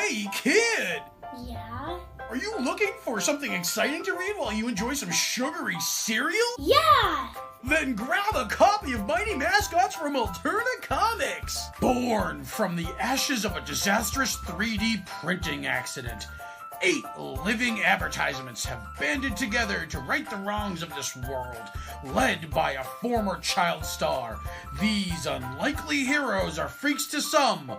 Hey, kid! Yeah? Are you looking for something exciting to read while you enjoy some sugary cereal? Yeah! Then grab a copy of Mighty Mascots from Alterna Comics! Born from the ashes of a disastrous 3D printing accident, 8 living advertisements have banded together to right the wrongs of this world, led by a former child star. These unlikely heroes are freaks to some,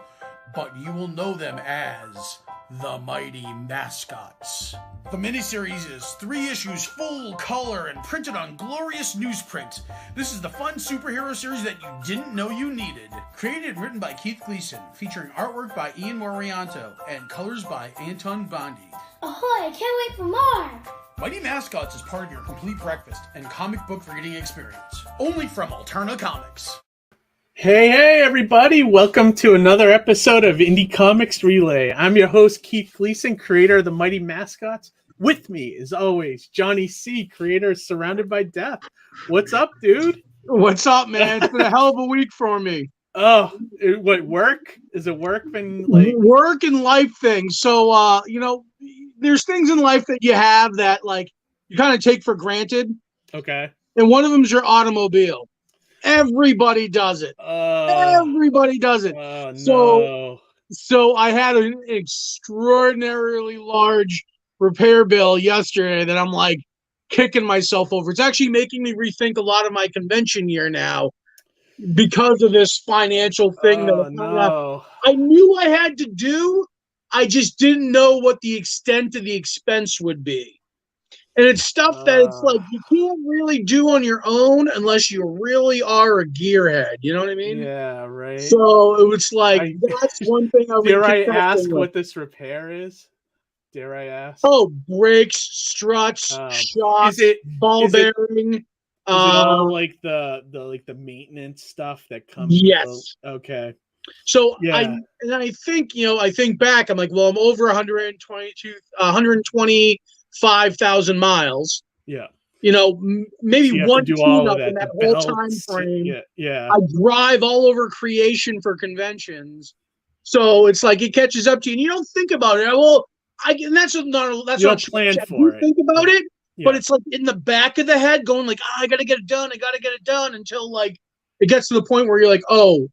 but you will know them as the Mighty Mascots. The miniseries is 3 issues full color and printed on glorious newsprint. This is the fun superhero series that you didn't know you needed. Created and written by Keith Gleason, featuring artwork by Ian Morianto and colors by Anton Bondi. Ahoy, I can't wait for more! Mighty Mascots is part of your complete breakfast and comic book reading experience. Only from Alterna Comics. Hey, everybody. Welcome to another episode of Indie Comics Relay. I'm your host, Keith Gleason, creator of the Mighty Mascots. With me, as always, Johnny C., creator of Surrounded by Death. What's up, dude? What's up, man? It's been a hell of a week for me. Oh, what, work? Is it work been like... Work and life things. So, there's things in life that you have that, like, you kind of take for granted. Okay. And one of them is your automobile. Everybody does it. Everybody does it. Oh, no. So I had an extraordinarily large repair bill yesterday that I'm like kicking myself over. It's actually making me rethink a lot of my convention year now because of this financial thing I knew I had to do. I just didn't know what the extent of the expense would be. And it's stuff that it's like you can't really do on your own unless you really are a gearhead. You know what I mean? Yeah, right. So it was like, that's one thing I would Dare I ask what this repair is? Dare I ask? Oh, brakes, struts, shocks, ball bearing. Is it all like the maintenance stuff that comes? Yes. Okay. So I think back, I'm like, well, I'm over 125,000 miles. Yeah. Maybe so one tune-up that, in that whole time frame. Yeah. I drive all over creation for conventions. So it's like it catches up to you and you don't think about it. And that's not plan for you it. Think about it, yeah. But it's like in the back of the head going like, I gotta get it done. I gotta get it done until like it gets to the point where you're like, oh,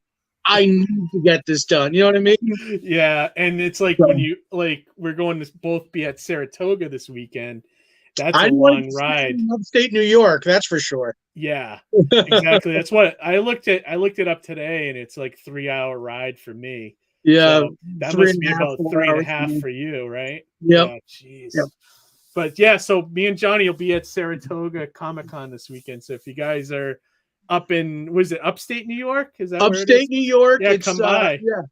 I need to get this done. You know what I mean? Yeah. And it's like when you we're going to both be at Saratoga this weekend. That's a long ride. Upstate New York, that's for sure. Yeah, exactly. That's what I looked it up today, and it's like 3-hour ride for me. Yeah, so that must be about 3.5 for you, right? Yep. Yeah, jeez. Yep. But yeah, so me and Johnny will be at Saratoga Comic-Con this weekend. So if you guys are up in, was it upstate New York? Is that upstate New York? Yeah, come by. Yeah,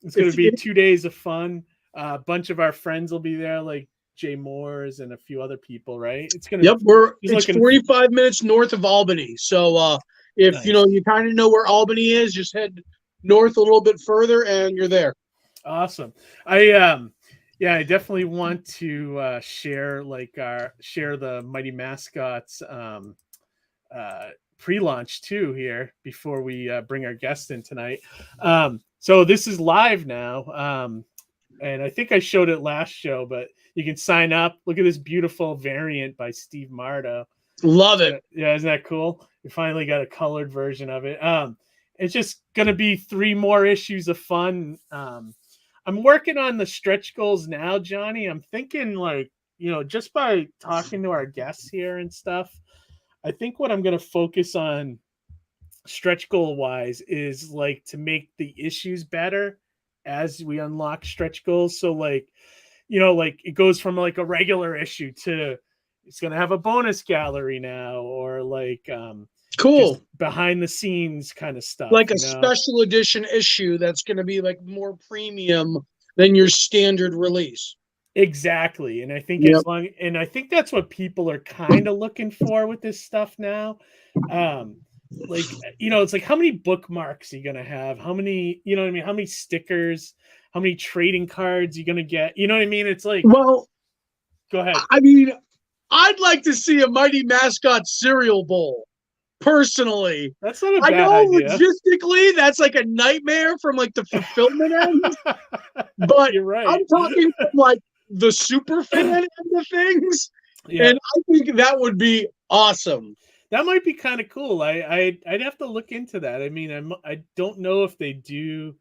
it's going to be 2 days of fun. A bunch of our friends will be there, like Jay Moores and a few other people, right? It's gonna. Yep, it's 45 minutes north of Albany. So if nice. You kind of know where Albany is, just head north a little bit further, and you're there. Awesome. I definitely want to share the Mighty Mascots pre-launch too here before we bring our guest in tonight. So this is live now. And I think I showed it last show, but you can sign up. Look at this beautiful variant by Steve Mardo. Love it. Yeah, isn't that cool? We finally got a colored version of it. It's just going to be 3 more issues of fun. I'm working on the stretch goals now, Johnny. I'm thinking just by talking to our guests here and stuff, I think what I'm going to focus on stretch goal wise is like to make the issues better as we unlock stretch goals. So it goes from like a regular issue to it's going to have a bonus gallery now, or cool behind the scenes kind of stuff, like a special edition issue that's going to be like more premium than your standard release. Exactly. And I think I think that's what people are kind of looking for with this stuff now. It's like, how many bookmarks are you going to have? How many, how many stickers, how many trading cards you're going to get? You know what I mean? It's like, well, go ahead. I mean, I'd like to see a Mighty Mascot cereal bowl. personally. That's not a I bad know idea. logistically that's like a nightmare from like the fulfillment end, but You're right. I'm talking from like the super fan end of things, Yeah. and I think that would be awesome. That might be kind of cool. I'd have to look into that. I mean, I don't know if they do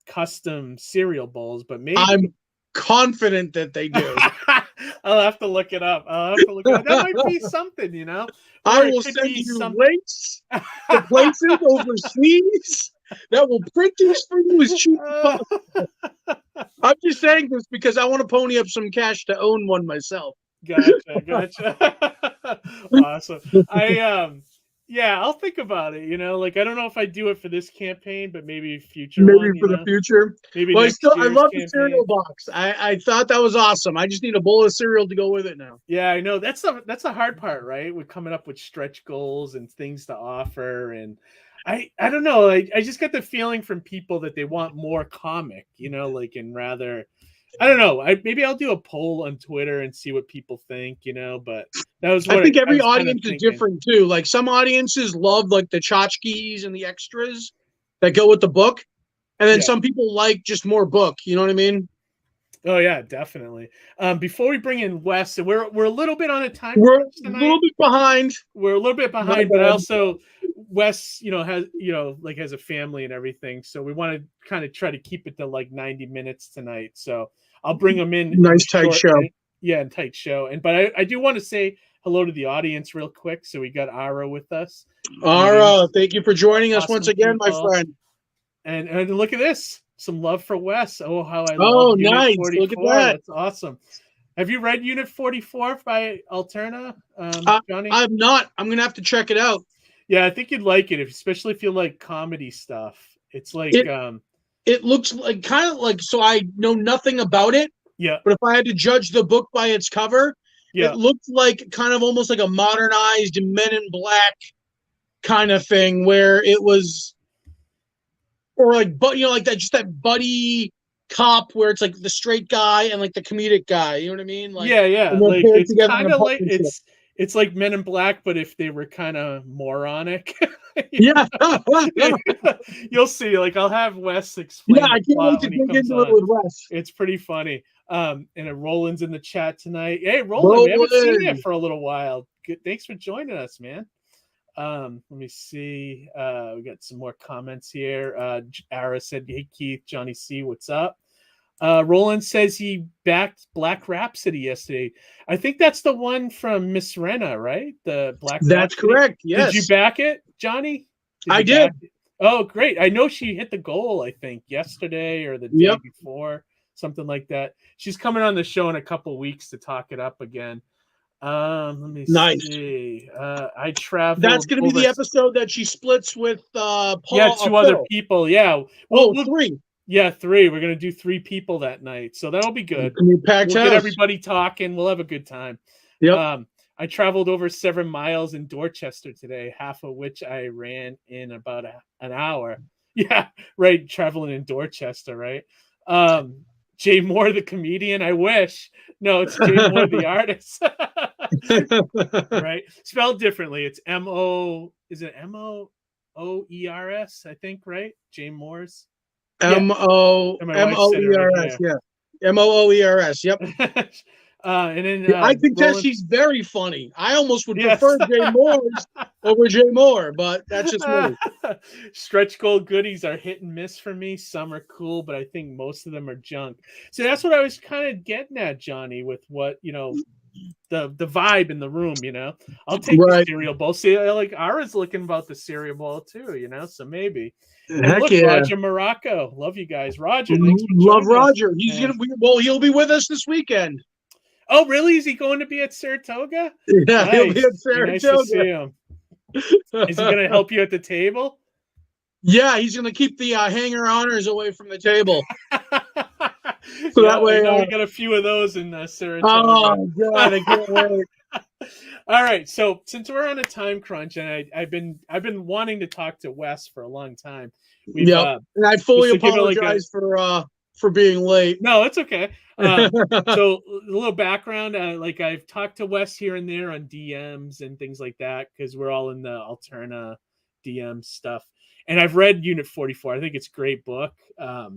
custom cereal bowls, but maybe. I'm confident that they do. I'll have to look it up. That might be something, you know. I Or it will could send be you some- links to places overseas that will print these for you as cheap as possible. I'm just saying this because I want to pony up some cash to own one myself. Gotcha. Awesome. Yeah, I'll think about it. You know, like I don't know if I do it for this campaign, but maybe future. Maybe for the future. Maybe well, next I year's love campaign. the cereal box. I thought that was awesome. I just need a bowl of cereal to go with it now. Yeah, I know that's the hard part, right? We're coming up with stretch goals and things to offer, and I don't know. I just got the feeling from people that they want more comic, you know, like and rather. I don't know. Maybe I'll do a poll on Twitter and see what people think, you know. But that was what I think every was kinda audience is thinking. different too. Like some audiences love like the tchotchkes and the extras that go with the book, and then some people like just more book. You know what I mean? Oh yeah, definitely. Before we bring in Wes, we're a little bit on a time. We're a little bit behind. We're a little bit behind, but also Wes, you know, has a family and everything, so we want to kind of try to keep it to like 90 minutes tonight. So I'll bring him in. Nice tight show. And tight show. And but I do want to say hello to the audience real quick. So we got Ara with us. Ara, thank you for joining us Awesome once again, people. my friend. And look at this. Some love for Wes. Oh, how I Oh, love Unit nice. 44. Look at that. That's awesome. Have you read Unit 44 by Alterna, Johnny? I'm not. I'm gonna have to check it out. Yeah, I think you'd like it, especially if you like comedy stuff. It's like it looks like kind of like, so I know nothing about it. Yeah. But if I had to judge the book by its cover, it looked like kind of almost like a modernized Men in Black kind of thing, where it was, or like, but you know, like that, just that buddy cop where it's like the straight guy and like the comedic guy. You know what I mean? Like, yeah. Like it's kind of like it's like Men in Black, but if they were kind of moronic. Yeah. You'll see. Like I'll have Wes explain. Yeah, I can't wait to dig into it with Wes. It's pretty funny. And Roland's in the chat tonight. Hey, Roland, we haven't seen you for a little while. Good, thanks for joining us, man. Let me see. We got some more comments here. Ara said, "Hey Keith, Johnny C, what's up?" Roland says he backed Black Rhapsody yesterday. I think that's the one from Miss Rena, right? The Black. That's Rhapsody. correct. Yes. Did you back it, Johnny? I did. Oh, great! I know she hit the goal. I think yesterday or the day before, something like that. She's coming on the show in a couple weeks to talk it up again. Let me see. I traveled. That's going to be the episode that she splits with Paul. Yeah, two other people. Yeah. Well, 3. Yeah, 3. We're going to do 3 people that night. So that'll be good. We'll get everybody talking. We'll have a good time. Yep. I traveled over 7 miles in Dorchester today, half of which I ran in about an hour. Yeah, right. Traveling in Dorchester, right? Jay Moore, the comedian. I wish. No, it's Jay Moore, the artist. Right? Spelled differently. It's M-O. Is it M-O-O-E-R-S? I think, right? Jay Moore's. M-O-E-R-S. Yeah. M-O-O-E-R-S. Yep. And then I think that she's very funny. I almost would prefer Jay Moore's over Jay Moore, but that's just me. Stretch goal goodies are hit and miss for me. Some are cool, but I think most of them are junk. So that's what I was kind of getting at, Johnny, with what, you know, the vibe in the room, you know. I'll take the cereal bowl. See, like Ara's looking about the cereal bowl too, you know, so maybe. Heck look, yeah. Roger Morocco. Love you guys. Roger, thanks for love Roger. Us. He's he'll be with us this weekend. Oh, really? Is he going to be at Saratoga? Yeah, nice. He'll be at Saratoga. Nice to see him. Is he going to help you at the table? Yeah, he's going to keep the hanger honors away from the table. So that way, we got a few of those in Saratoga. Oh God, I can't wait. All right, so since we're on a time crunch, and I've been wanting to talk to Wes for a long time. And I fully apologize for for being late. No, it's okay. So a little background, like I've talked to Wes here and there on DMs and things like that because we're all in the Alterna DM stuff. And I've read Unit 44. I think it's a great book. I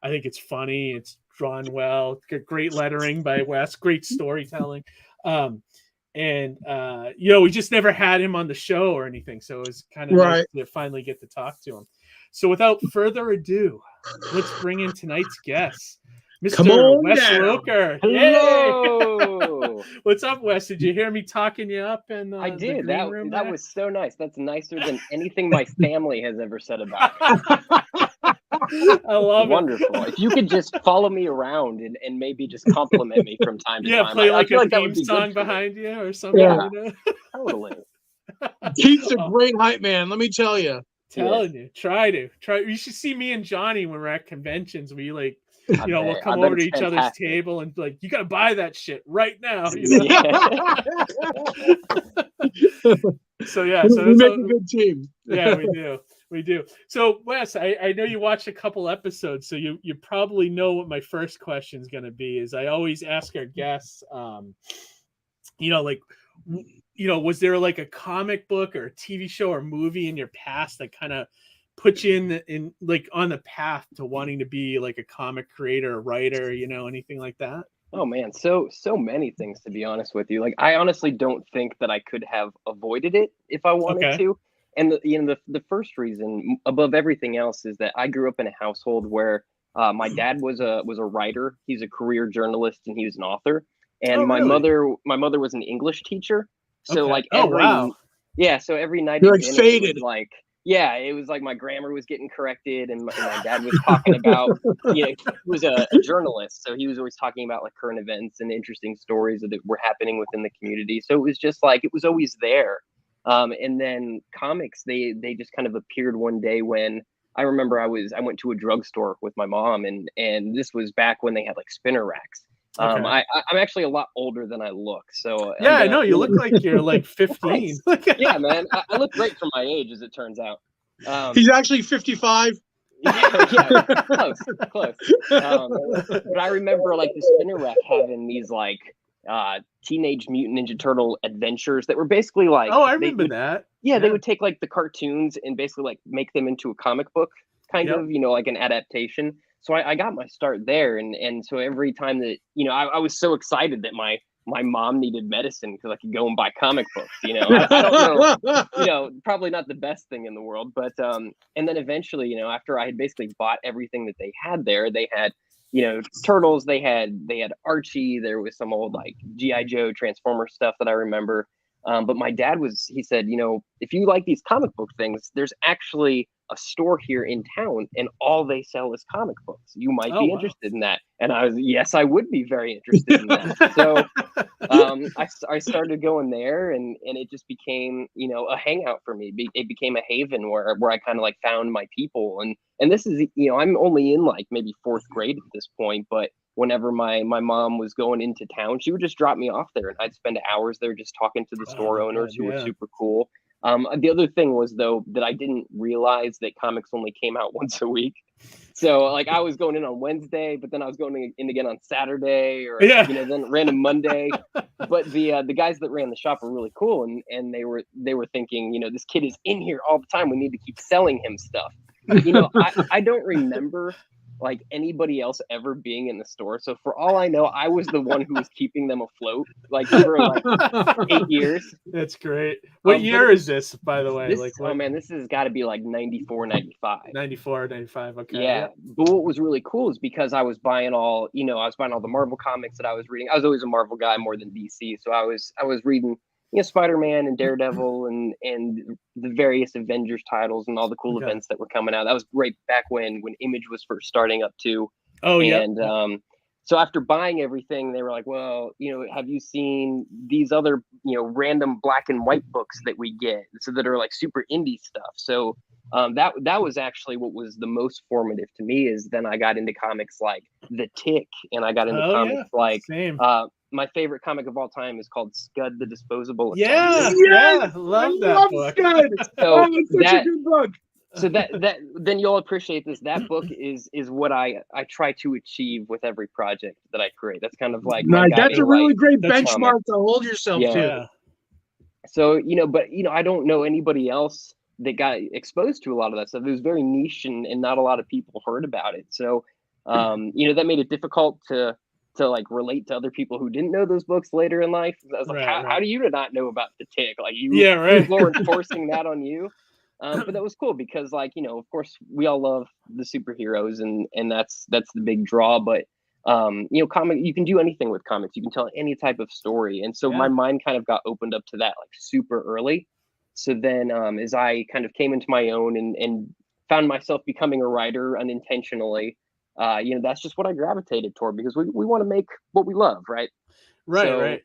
think it's funny. It's drawn well. Great lettering by Wes. Great storytelling. And we just never had him on the show or anything. So it was kind of nice to finally get to talk to him. So without further ado, let's bring in tonight's guest, Mr. Wes Locher. Hello. What's up, Wes? Did you hear me talking you up? And I did. The green room that was so nice. That's nicer than anything my family has ever said about me. I love Wonderful. If you could just follow me around and maybe just compliment me from time to time. Yeah, play like a theme song behind you or something. Yeah. Totally. Keith's a great hype man, let me tell you. Telling you, try. You should see me and Johnny when we're at conventions. We like, we'll come over to each other's table and like, you got to buy that shit right now. So yeah, so we make a good team. Yeah, we do. So Wes, I know you watched a couple episodes, so you probably know what my first question is going to be. Is I always ask our guests, was there like a comic book or a TV show or movie in your past that kind of put you in like on the path to wanting to be like a comic creator or writer, anything like that? Oh man, so many things, to be honest with you. Like I honestly don't think that I could have avoided it if I wanted to. And the first reason above everything else is that I grew up in a household where my dad was a writer. He's a career journalist and he was an author. And my mother was an English teacher. So like every so every night you're like faded. It was like my grammar was getting corrected, and my dad was talking about, he was a journalist, so he was always talking about like current events and interesting stories that were happening within the community. So it was just like, it was always there. And then comics, they just kind of appeared one day when I remember I went to a drugstore with my mom, and this was back when they had like spinner racks. I'm actually a lot older than I look. So yeah, I know you look like you're like 15. Yeah, man, I look great for my age, as it turns out. He's actually 55. Close. But I remember like the spinner rack having these like Teenage Mutant Ninja Turtle adventures that were basically like, I remember that. Yeah, they would take like the cartoons and basically like make them into a comic book kind of, like an adaptation. So I got my start there, and so every time that I was so excited that my mom needed medicine because I could go and buy comic books. I don't know, probably not the best thing in the world, but and then eventually, after I had basically bought everything that they had there, they had Turtles, they had Archie, there was some old like G.I. Joe Transformer stuff that I remember. But my dad he said, if you like these comic book things, there's actually a store here in town and all they sell is comic books. You might be interested in that. And I would be very interested in that. So I started going there, and it just became, a hangout for me. It became a haven where I kind of like found my people. And this is, I'm only in like maybe 4th grade at this point, but whenever my mom was going into town, she would just drop me off there, and I'd spend hours there just talking to the store owners who were super cool. The other thing was, though, that I didn't realize that comics only came out once a week. So like I was going in on Wednesday, but then I was going in again on Saturday, or then random Monday. But the guys that ran the shop were really cool, and they were thinking, this kid is in here all the time. We need to keep selling him stuff. I don't remember like anybody else ever being in the store. So for all I know, I was the one who was keeping them afloat like for like 8 years. That's great. What year is this, by the way? This has got to be like 94, 95. 94, 95. Okay. Yeah. But what was really cool is because I was buying all the Marvel comics that I was reading. I was always a Marvel guy more than DC. So I was reading Spider-Man and Daredevil and the various Avengers titles and all the cool events that were coming out. That was right back when Image was first starting up too. So after buying everything, they were like, well, have you seen these other, random black and white books that we get? So that are like super indie stuff. So that was actually what was the most formative to me, is then I got into comics like The Tick, and I got into comics like my favorite comic of all time is called Scud the Disposable. Love that book. So it's such a good book. So that then you'll appreciate this. That book is what I try to achieve with every project that I create. That's kind of like my That's guiding a really light. great That's benchmark to hold yourself Yeah. to. Yeah. So, but I don't know anybody else that got exposed to a lot of that stuff. It was very niche and not a lot of people heard about it. So, that made it difficult to like relate to other people who didn't know those books later in life. I was like, how do you not know about the Tick? Like people weren't forcing that on you. But that was cool because of course we all love the superheroes and that's the big draw. But comic, you can do anything with comics. You can tell any type of story. And so my mind kind of got opened up to that like super early. So then as I kind of came into my own and found myself becoming a writer unintentionally, that's just what I gravitated toward because we want to make what we love, right? Right.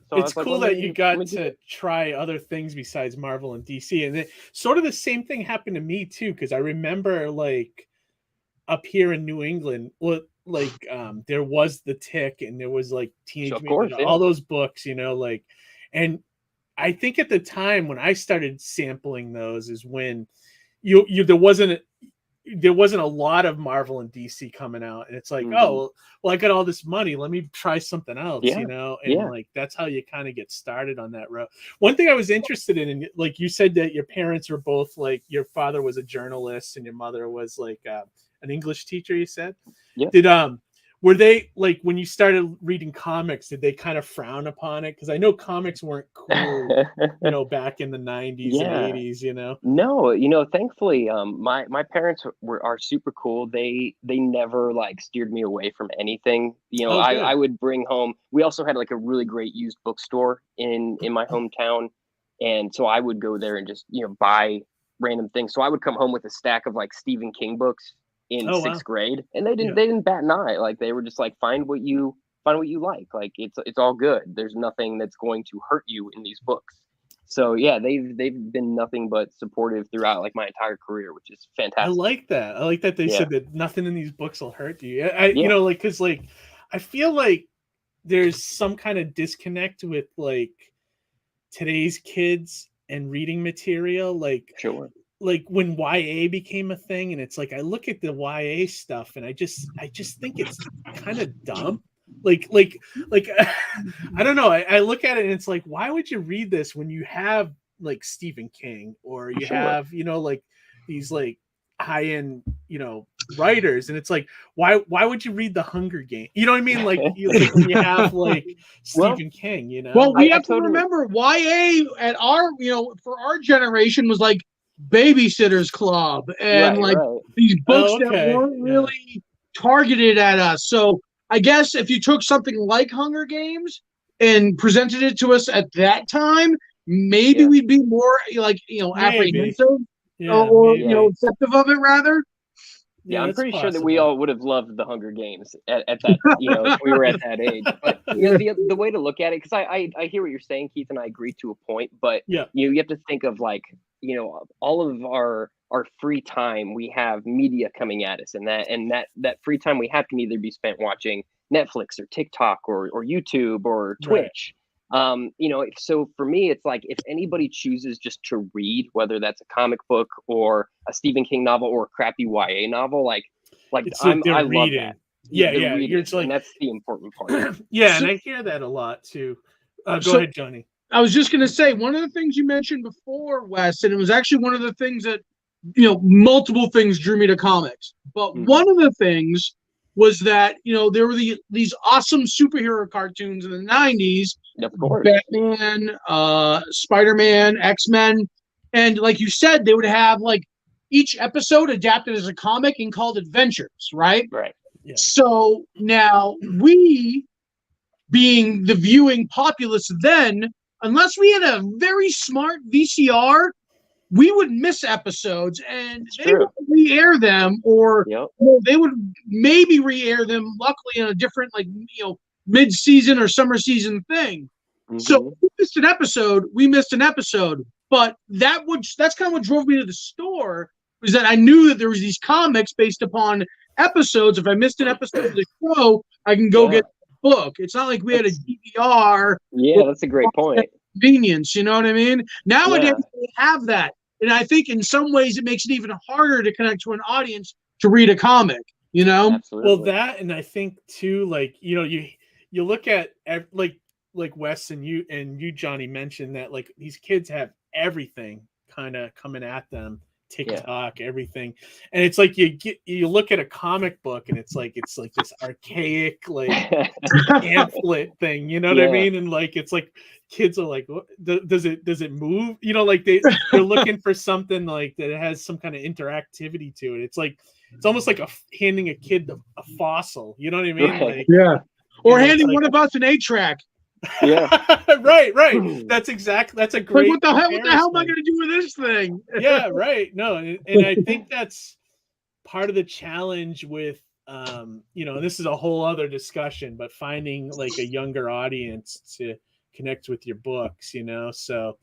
So it's cool that you got to try other things besides Marvel and DC. And sort of the same thing happened to me too, because I remember like up here in New England, there was the Tick and there was like Teenage Mutant, all those books, and I think at the time when I started sampling those is when there wasn't a lot of Marvel and DC coming out, and it's like, oh, well, I got all this money, let me try something else, and like that's how you kind of get started on that road. One thing I was interested in, like you said that your parents were both like, your father was a journalist and your mother was like an English teacher, you said. Were they like, when you started reading comics, did they kind of frown upon it? Because I know comics weren't cool, back in the 90s and 80s, No, thankfully, my parents are super cool. They never like steered me away from anything. I would bring home. We also had like a really great used bookstore in my hometown, and so I would go there and just buy random things. So I would come home with a stack of like Stephen King books in sixth grade, and they didn't bat an eye. Like they were just like, find what you like it's all good. There's nothing that's going to hurt you in these books. So they've been nothing but supportive throughout like my entire career, which is fantastic. I like that they said that nothing in these books will hurt you. Because like I feel like there's some kind of disconnect with like today's kids and reading material, like like when YA became a thing, and it's like I look at the YA stuff and I just think it's kind of dumb. Like I don't know. I look at it and it's like, why would you read this when you have like Stephen King or you have like these like high-end writers, and it's like, why would you read the Hunger Games? You know what I mean? Like when you have like Stephen King. Well, we have to remember YA at our for our generation was like Babysitter's Club and these books that weren't really targeted at us. So I guess if you took something like Hunger Games and presented it to us at that time, maybe we'd be more like apprehensive or acceptive of it rather. Yeah, I'm pretty sure that we all would have loved the Hunger Games at that, if we were at that age. But the way to look at it, because I hear what you're saying, Keith, and I agree to a point. But you have to think of like all of our free time, we have media coming at us, and that free time we have can either be spent watching Netflix or TikTok or YouTube or Twitch. So for me, it's like if anybody chooses just to read, whether that's a comic book or a Stephen King novel or a crappy YA novel, I love that. You're like, and that's the important part. And I hear that a lot too. Go ahead, Johnny. I was just going to say, one of the things you mentioned before, Wes, and it was actually one of the things that, multiple things drew me to comics. But one of the things was that, there were these awesome superhero cartoons in the 90s. Of course. Batman, Spider-Man, X-Men. And like you said, they would have like each episode adapted as a comic and called adventures, right? Right. Yeah. So now we, being the viewing populace then, unless we had a very smart VCR, we would miss episodes and they would re-air them, or they would maybe re-air them, luckily in a different mid-season or summer season thing. So if we missed an episode. But that's kind of what drove me to the store, was that I knew that there was these comics based upon episodes. If I missed an episode of the show, I can go get the book. It's not like we had a DVR. Yeah, that's a great point. Convenience, you know what I mean? Nowadays we have that. And I think in some ways it makes it even harder to connect to an audience to read a comic, you know? Absolutely. Well, that, and I think too, like, you know, you look at like Wes and you Johnny mentioned that like these kids have everything kind of coming at them, TikTok, everything, and it's like you look at a comic book and it's like this archaic like pamphlet thing, you know what I mean? And like it's like kids are like, what, does it move? You know, like they're looking for something like that has some kind of interactivity to it. It's like it's almost like handing a kid a fossil. You know what I mean? Right. Like, Yeah. Or you know, handing like, one of us an 8-track. Yeah. right. That's a great. Like, what the hell am I going to do with this thing? Yeah, right. No, and I think that's part of the challenge with you know, and this is a whole other discussion, but finding like a younger audience to connect with your books, you know. So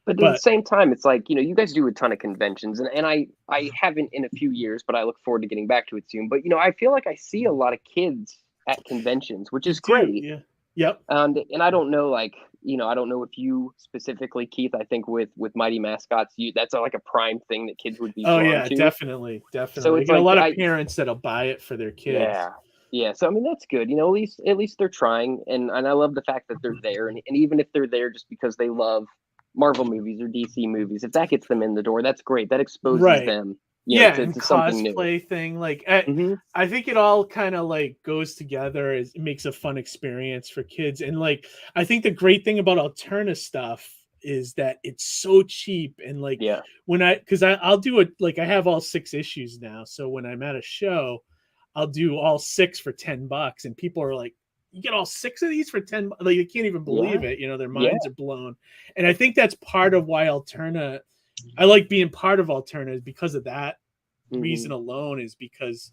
But at the same time, it's like, you know, you guys do a ton of conventions, and I haven't in a few years, but I look forward to getting back to it soon. But, you know, I feel like I see a lot of kids at conventions, which is great. Yeah. Yep. And I don't know, like, you know, I don't know if you specifically, Keith, I think with Mighty Mascots, that's like a prime thing that kids would be drawn to. Definitely. So it's like, like, a lot of parents that'll buy it for their kids. Yeah. So I mean, that's good. You know, at least they're trying, and I love the fact that they're there, and even if they're there just because they love Marvel movies or DC movies, if that gets them in the door, that's great. That exposes them. And to something new. Cosplay thing, like I think it all kind of like goes together. It makes a fun experience for kids, and like I think the great thing about Alterna stuff is that it's so cheap, and like when I'll do it, like I have all 6 issues now, so when I'm at a show, I'll do all 6 for $10, and people are like, "You get all 6 of these for 10?" Like they can't even believe it. You know, their minds are blown, and I think that's part of why Alterna. I like being part of Alterna because of that reason alone, is because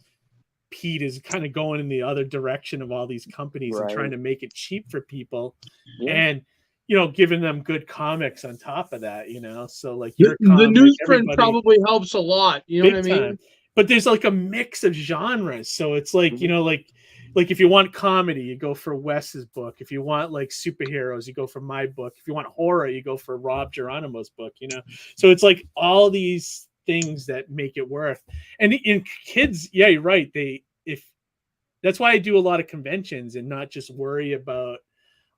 Pete is kind of going in the other direction of all these companies and trying to make it cheap for people and, you know, giving them good comics on top of that, you know? So like your the newsprint probably helps a lot. You know what I mean? Time. But there's like a mix of genres. So it's like, you know, like if you want comedy, you go for Wes's book. If you want like superheroes, you go for my book. If you want horror, you go for Rob Geronimo's book, you know? So it's like all these things that make it worth. And in kids, yeah, you're right. That's why I do a lot of conventions and not just worry about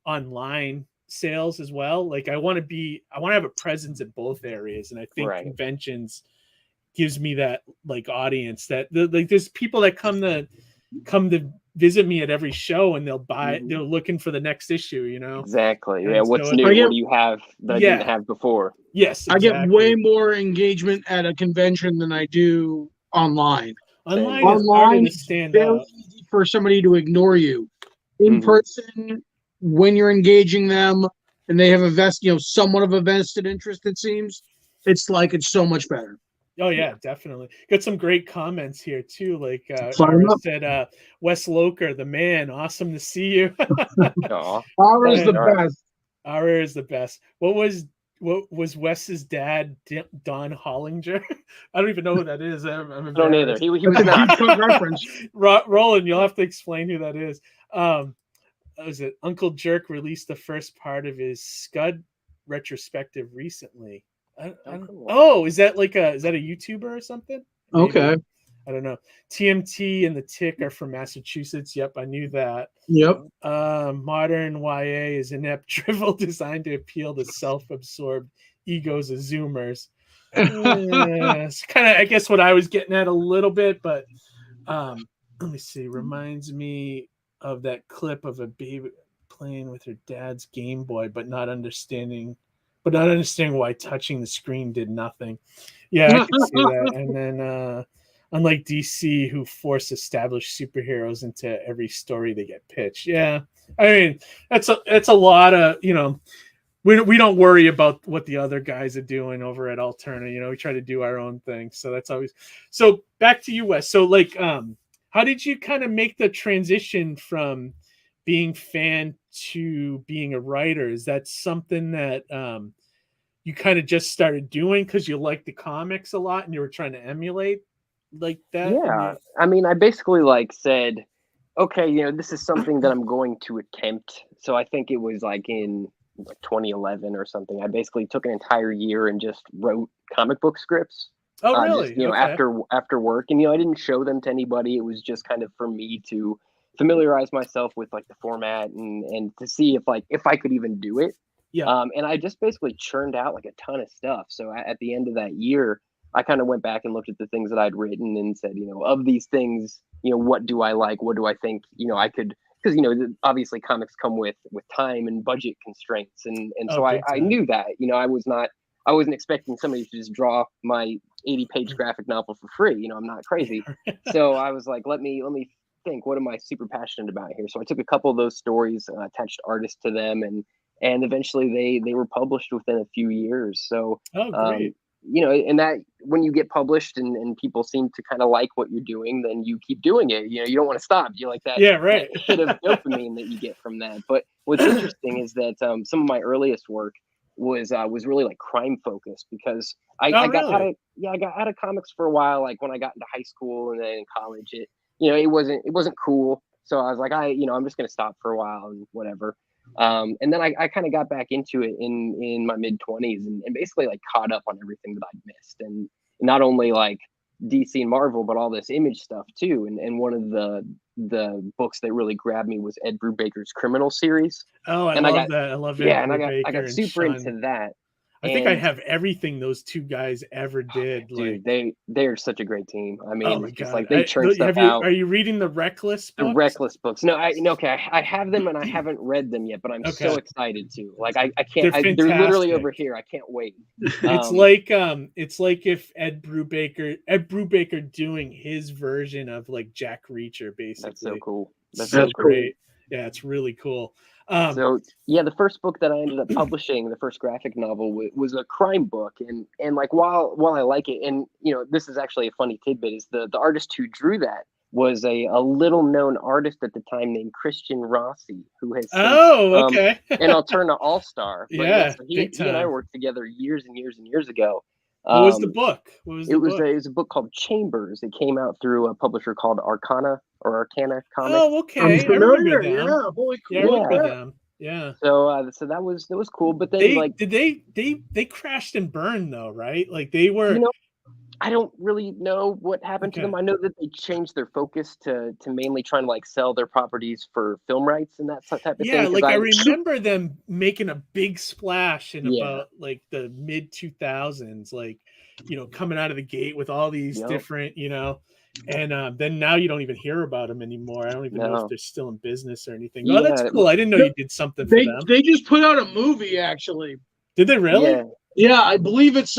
online sales as well. Like I want to have a presence in both areas. And I think conventions gives me that like audience that like there's people that come to visit me at every show, and they'll buy they're looking for the next issue, you know? Exactly. And yeah. What's new? What do you have that I didn't have before? Yes. Exactly. I get way more engagement at a convention than I do online. Online is stand out. Easy for somebody to ignore you. In person, when you're engaging them and they have somewhat of a vested interest, it seems, it's so much better. Oh yeah, definitely. Got some great comments here too. Like said, Wes Locher, the man, awesome to see you. Ara is the best. Ara is the best. What was Wes's dad, Don Hollinger? I don't even know who that is. I don't either. He was not. Reference. Roland, you'll have to explain who that is. Was it Uncle Jerk released the first part of his Scud retrospective recently? Is that a YouTuber or something? Maybe. Okay. I don't know. TMT and the Tick are from Massachusetts. Yep, I knew that. Yep. Modern YA is inept drivel designed to appeal to self-absorbed egos of Zoomers. It's kind of, I guess, what I was getting at a little bit, but let me see. Reminds me of that clip of a baby playing with her dad's Game Boy, but not understanding why touching the screen did nothing. Yeah, I can see that. And then unlike DC, who force established superheroes into every story they get pitched. Yeah, I mean that's a lot of, you know, we don't worry about what the other guys are doing over at Alterna. You know, we try to do our own thing. So that's always. So back to you, Wes. So like, how did you kind of make the transition from being fan to being a writer? Is that something that you kind of just started doing because you liked the comics a lot and you were trying to emulate like that? Yeah. I mean, I basically said, okay, you know, this is something that I'm going to attempt. So I think it was like in like 2011 or something. I basically took an entire year and just wrote comic book scripts. Oh, really? Just, Okay. after work, and I didn't show them to anybody. It was just kind of for me to familiarize myself with like the format and to see if I could even do it. Yeah. And I just basically churned out like a ton of stuff. So at the end of that year, I kind of went back and looked at the things that I'd written and said, of these things, what do I like? What do I think, I could, because, obviously comics come with time and budget constraints. And Oh, so I big time. knew that, I wasn't expecting somebody to just draw my 80-page graphic novel for free. I'm not crazy. So I was like, let me think, what am I super passionate about here? So I took a couple of those stories, attached artists to them, and eventually they were published within a few years. So Oh, great. and that when you get published and people seem to kind of like what you're doing, then you keep doing it. You don't want to stop. You like that, Yeah, right. that hit of dopamine that you get from that. But what's interesting is that some of my earliest work was really like crime focused, because I got out of comics for a while. Like when I got into high school and then in college, it wasn't cool. So I was like, I'm just gonna stop for a while and whatever. And then I kind of got back into it in my mid-20s and basically like caught up on everything that I'd missed, and not only like DC and Marvel, but all this Image stuff too. And one of the books that really grabbed me was Ed Brubaker's Criminal series. Oh, I love that. I love Ed and I Brubaker got and super Sean. into that. I think I have everything those two guys ever did. Dude, they're such a great team. I mean, oh my it's just God. like they churn stuff out. Are you reading the Reckless books? The Reckless books? No, I have them and I haven't read them yet, but I'm so excited to. Like I can't. They're literally over here. I can't wait. It's like if Ed Brubaker doing his version of like Jack Reacher, basically. That's so cool. That's so great. Cool. Yeah, it's really cool. So yeah, the first book that I ended up publishing, the first graphic novel, was a crime book, and like while I like it, and this is actually a funny tidbit, is the artist who drew that was a little known artist at the time named Christian Rossi, who has okay an Alterna All-Star. Yeah, so he and I worked together years and years and years ago. What was the book? It was a book called Chambers. It came out through a publisher called Arcana Comics. Oh, okay. I'm familiar. Yeah, holy cool. Yeah, I remember them. Yeah. So that was cool. But then they crashed and burned though, right? Like they were. I don't really know what happened to them. I know that they changed their focus to mainly trying to like sell their properties for film rights and that type of thing. Yeah, like I remember them making a big splash in about like the mid 2000s, like coming out of the gate with all these different, and then now you don't even hear about them anymore. I don't even know if they're still in business or anything. Oh, that's cool. I didn't know you did something for them. They just put out a movie, actually. Did they really? Yeah, I believe it's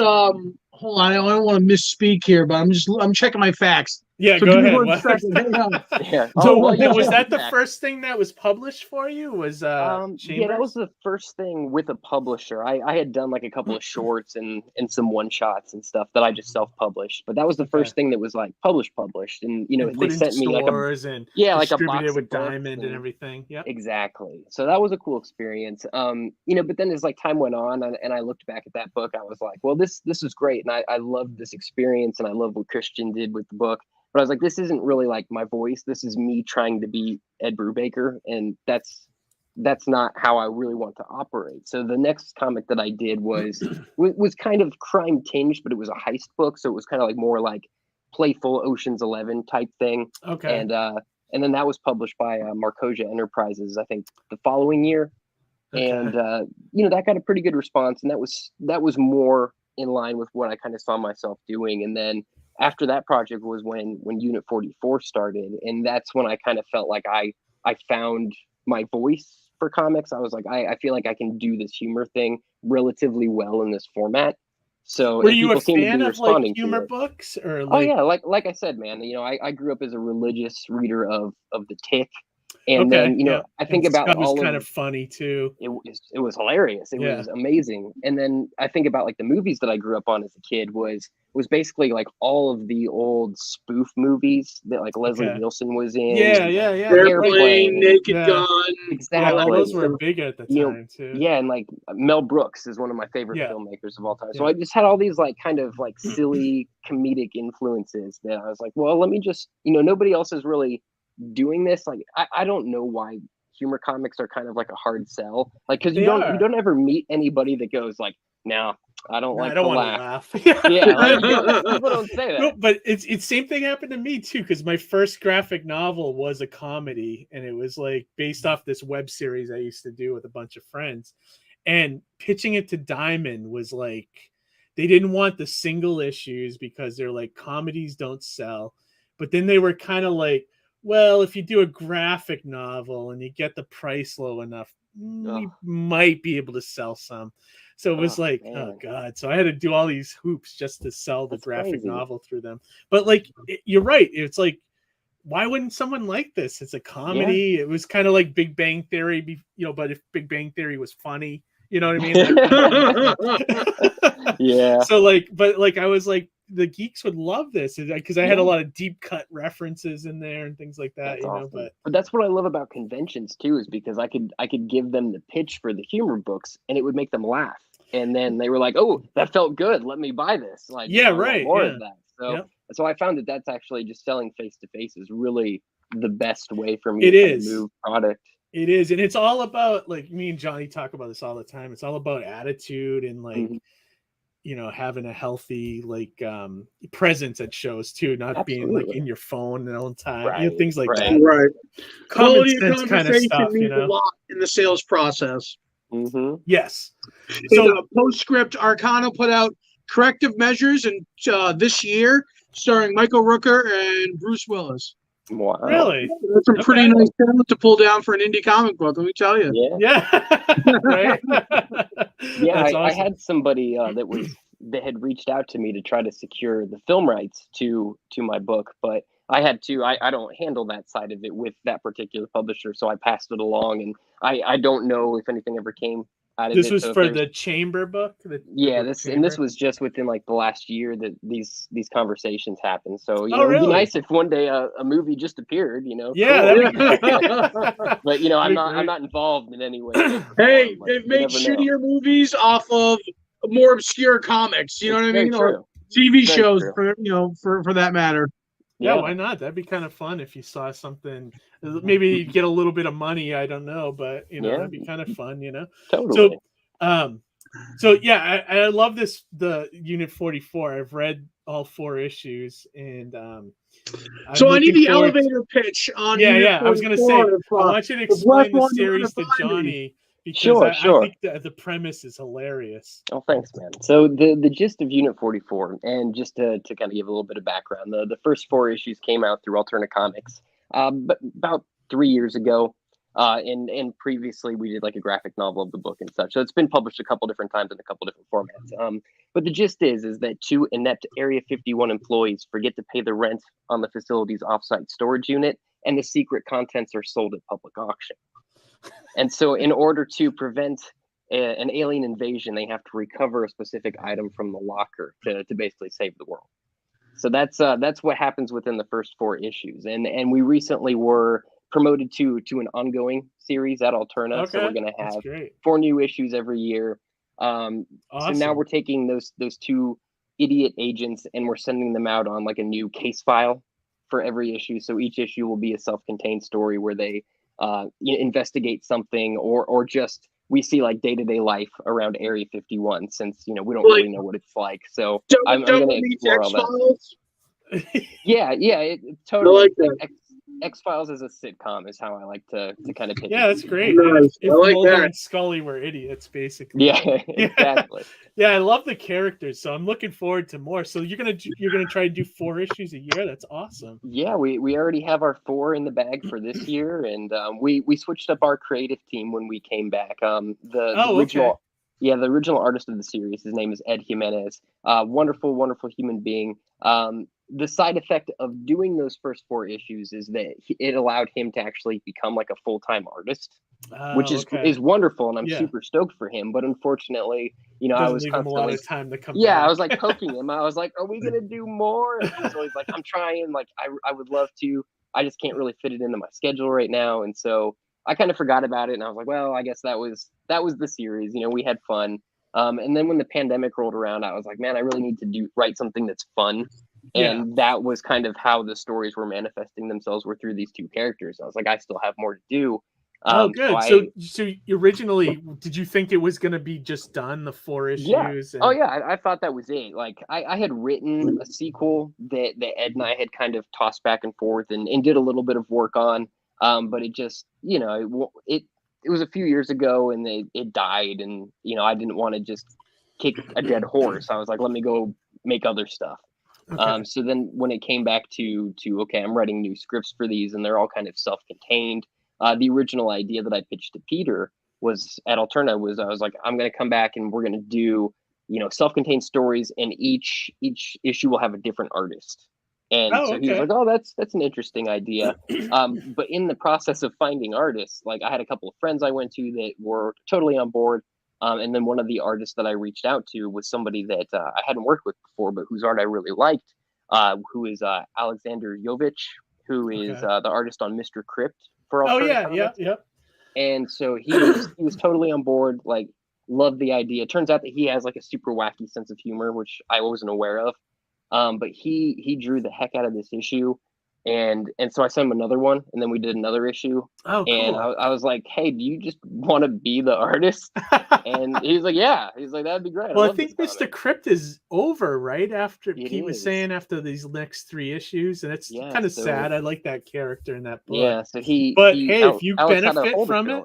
hold on, I don't want to misspeak here, but I'm checking my facts. Yeah, so go ahead. Yeah. So was that the first thing that was published for you? Was that was the first thing with a publisher. I had done like a couple of shorts and some one shots and stuff that I just self-published, but that was the first thing that was like published, and they sent me like a box with Diamond and everything. Yeah, exactly. So that was a cool experience. But then as like time went on and I looked back at that book, I was like, well, this is great, and I loved this experience, and I love what Christian did with the book. But I was like, this isn't really like my voice. This is me trying to be Ed Brubaker, and that's not how I really want to operate. So the next comic that I did was kind of crime tinged, but it was a heist book, so it was kind of like more like playful Ocean's 11 type thing. Okay. And then that was published by Marcosia Enterprises, I think, the following year. Okay. And that got a pretty good response, and that was more in line with what I kind of saw myself doing. And then after that project was when Unit 44 started, and that's when I kind of felt like I found my voice for comics. I was like, I feel like I can do this humor thing relatively well in this format. So were you a fan of like humor books, or like... Oh yeah, like I said, man, I grew up as a religious reader of The Tick. And then, I think about that was kind of funny too. It was hilarious. It was amazing. And then I think about like the movies that I grew up on as a kid was basically like all of the old spoof movies that like Leslie Nielsen was in. Yeah. Airplane, Naked Gun. Exactly. All those were big at the time too. Yeah, and like Mel Brooks is one of my favorite filmmakers of all time. So I just had all these like kind of like silly comedic influences that I was like, well, let me just, nobody else is really doing this. Like I don't know why humor comics are kind of like a hard sell, like because They you are. don't ever meet anybody that goes like, no, I don't No, like I don't to want laugh. to laugh. Yeah, like, people don't say that. No, but it's same thing happened to me too, because my first graphic novel was a comedy, and it was like based off this web series I used to do with a bunch of friends, and pitching it to Diamond was like they didn't want the single issues because they're like comedies don't sell, but then they were kind of like, well, if you do a graphic novel and you get the price low enough, we might be able to sell some. So it was like, man. oh God. So I had to do all these hoops just to sell the That's graphic crazy. novel through them. But like, you're right. It's like, why wouldn't someone like this? It's a comedy. It was kind of like Big Bang Theory, but if Big Bang Theory was funny, you know what I mean? Yeah. So like, but like, I was like, the geeks would love this because I had a lot of deep cut references in there and things like that, That's awesome. but that's what I love about conventions too, is because I could give them the pitch for the humor books and it would make them laugh. And then they were like, oh, that felt good. Let me buy this. Like, yeah, I want right. more Yeah. of that. So I found that that's actually just selling face to face is really the best way for me to move product. It is. And it's all about, like, me and Johnny talk about this all the time. It's all about attitude and like, having a healthy like presence at shows too, not being like in your phone all the time, things like that. Right. Common Quality of sense kind of conversation stuff, means a lot in the sales process. Mm-hmm. Yes. So Postscript Arcana put out corrective measures and this year, starring Michael Rooker and Bruce Willis. Wow. Really? That's some pretty nice talent to pull down for an indie comic book, let me tell you. Yeah. Right. Yeah, That's I awesome. had somebody that had reached out to me to try to secure the film rights to my book, but I had to. I don't handle that side of it with that particular publisher, so I passed it along, and I don't know if anything ever came out of it. This was for the Chamber book. This was just within like the last year that these conversations happened. So Oh, it'd be really? nice if one day a movie just appeared. Yeah, cool. But I'm not involved in any way. Hey, Like, they've made you never know. shittier movies off of more obscure comics. You know what I mean? Very Or TV Very shows, true. for that matter. Yeah, why not? That'd be kind of fun if you saw something. Maybe you'd get a little bit of money. I don't know, but that'd be kind of fun. Totally. So yeah, I love the Unit 44. I've read all 4 issues, and so I need the elevator pitch on. Yeah. I was gonna say, I want you to explain the series to Johnny. Because Sure. I think the premise is hilarious. Oh, thanks, man. So the gist of Unit 44, and just to kind of give a little bit of background, the first 4 issues came out through Alterna Comics but about 3 years ago. And previously we did like a graphic novel of the book and such. So it's been published a couple different times in a couple different formats. But the gist is that 2 inept Area 51 employees forget to pay the rent on the facility's offsite storage unit, and the secret contents are sold at public auction. And so in order to prevent an alien invasion, they have to recover a specific item from the locker to basically save the world. So that's what happens within the first 4 issues. And we recently were promoted to an ongoing series at Alterna. Okay. So we're going to have great. 4 new issues every year. Awesome. So now we're taking those 2 idiot agents and we're sending them out on like a new case file for every issue. So each issue will be a self-contained story where they investigate something or just we see like day-to-day life around Area 51 since we don't really know what it's like. So I'm going to explore all that. Yeah, it totally. I like that. X-Files as a sitcom is how I like to kind of pitch Yeah, it. that's great. Nice. If I like Mulder that. and Scully were idiots, basically. Yeah, exactly. Yeah, I love the characters, so I'm looking forward to more. So you're gonna try to do 4 issues a year? That's awesome. Yeah, we already have our 4 in the bag for this year, and we switched up our creative team when we came back. The original, the original artist of the series, his name is Ed Jimenez. Wonderful human being. The side effect of doing those first 4 issues is that it allowed him to actually become like a full-time artist, which is wonderful, and I'm super stoked for him. But unfortunately, I was leave him a lot of time to come back. I was like poking him. I was like, "Are we gonna do more?" And he's always like, "I'm trying. Like, I would love to. I just can't really fit it into my schedule right now." And so I kind of forgot about it, and I was like, "Well, I guess that was the series. We had fun." And then when the pandemic rolled around, I was like, "Man, I really need to write something that's fun." And that was kind of how the stories were manifesting themselves, were through these 2 characters. I was like, I still have more to do. Oh, good. So originally, did you think it was going to be just done, the 4 issues? Yeah. Oh, yeah. I thought that was it. Like, I had written a sequel that Ed and I had kind of tossed back and forth and did a little bit of work on. But it just, it was a few years ago and it died. And, I didn't want to just kick a dead horse. I was like, let me go make other stuff. Okay. So then when it came back to, okay, I'm writing new scripts for these and they're all kind of self-contained. The original idea that I pitched to Peter was at Alterna was I was like, I'm going to come back and we're going to do, self-contained stories, and each issue will have a different artist. And so he was like, oh, that's an interesting idea. But in the process of finding artists, like I had a couple of friends I went to that were totally on board. And then one of the artists that I reached out to was somebody that I hadn't worked with before, but whose art I really liked, who is Alexander Jovich, who is the artist on Mr. Crypt. Yeah. And so he was totally on board, like loved the idea. It turns out that he has like a super wacky sense of humor, which I wasn't aware of. But he drew the heck out of this issue. And so I sent him another one, and then we did another issue. Oh, cool. And I was like, hey, do you just want to be the artist? And he was like, yeah. He's like, that'd be great. Well, I think Mr. Crypt is over, right? After Pete was saying after these next 3 issues, and it's kind of sad. I like that character in that book. Yeah, so if you benefit from it,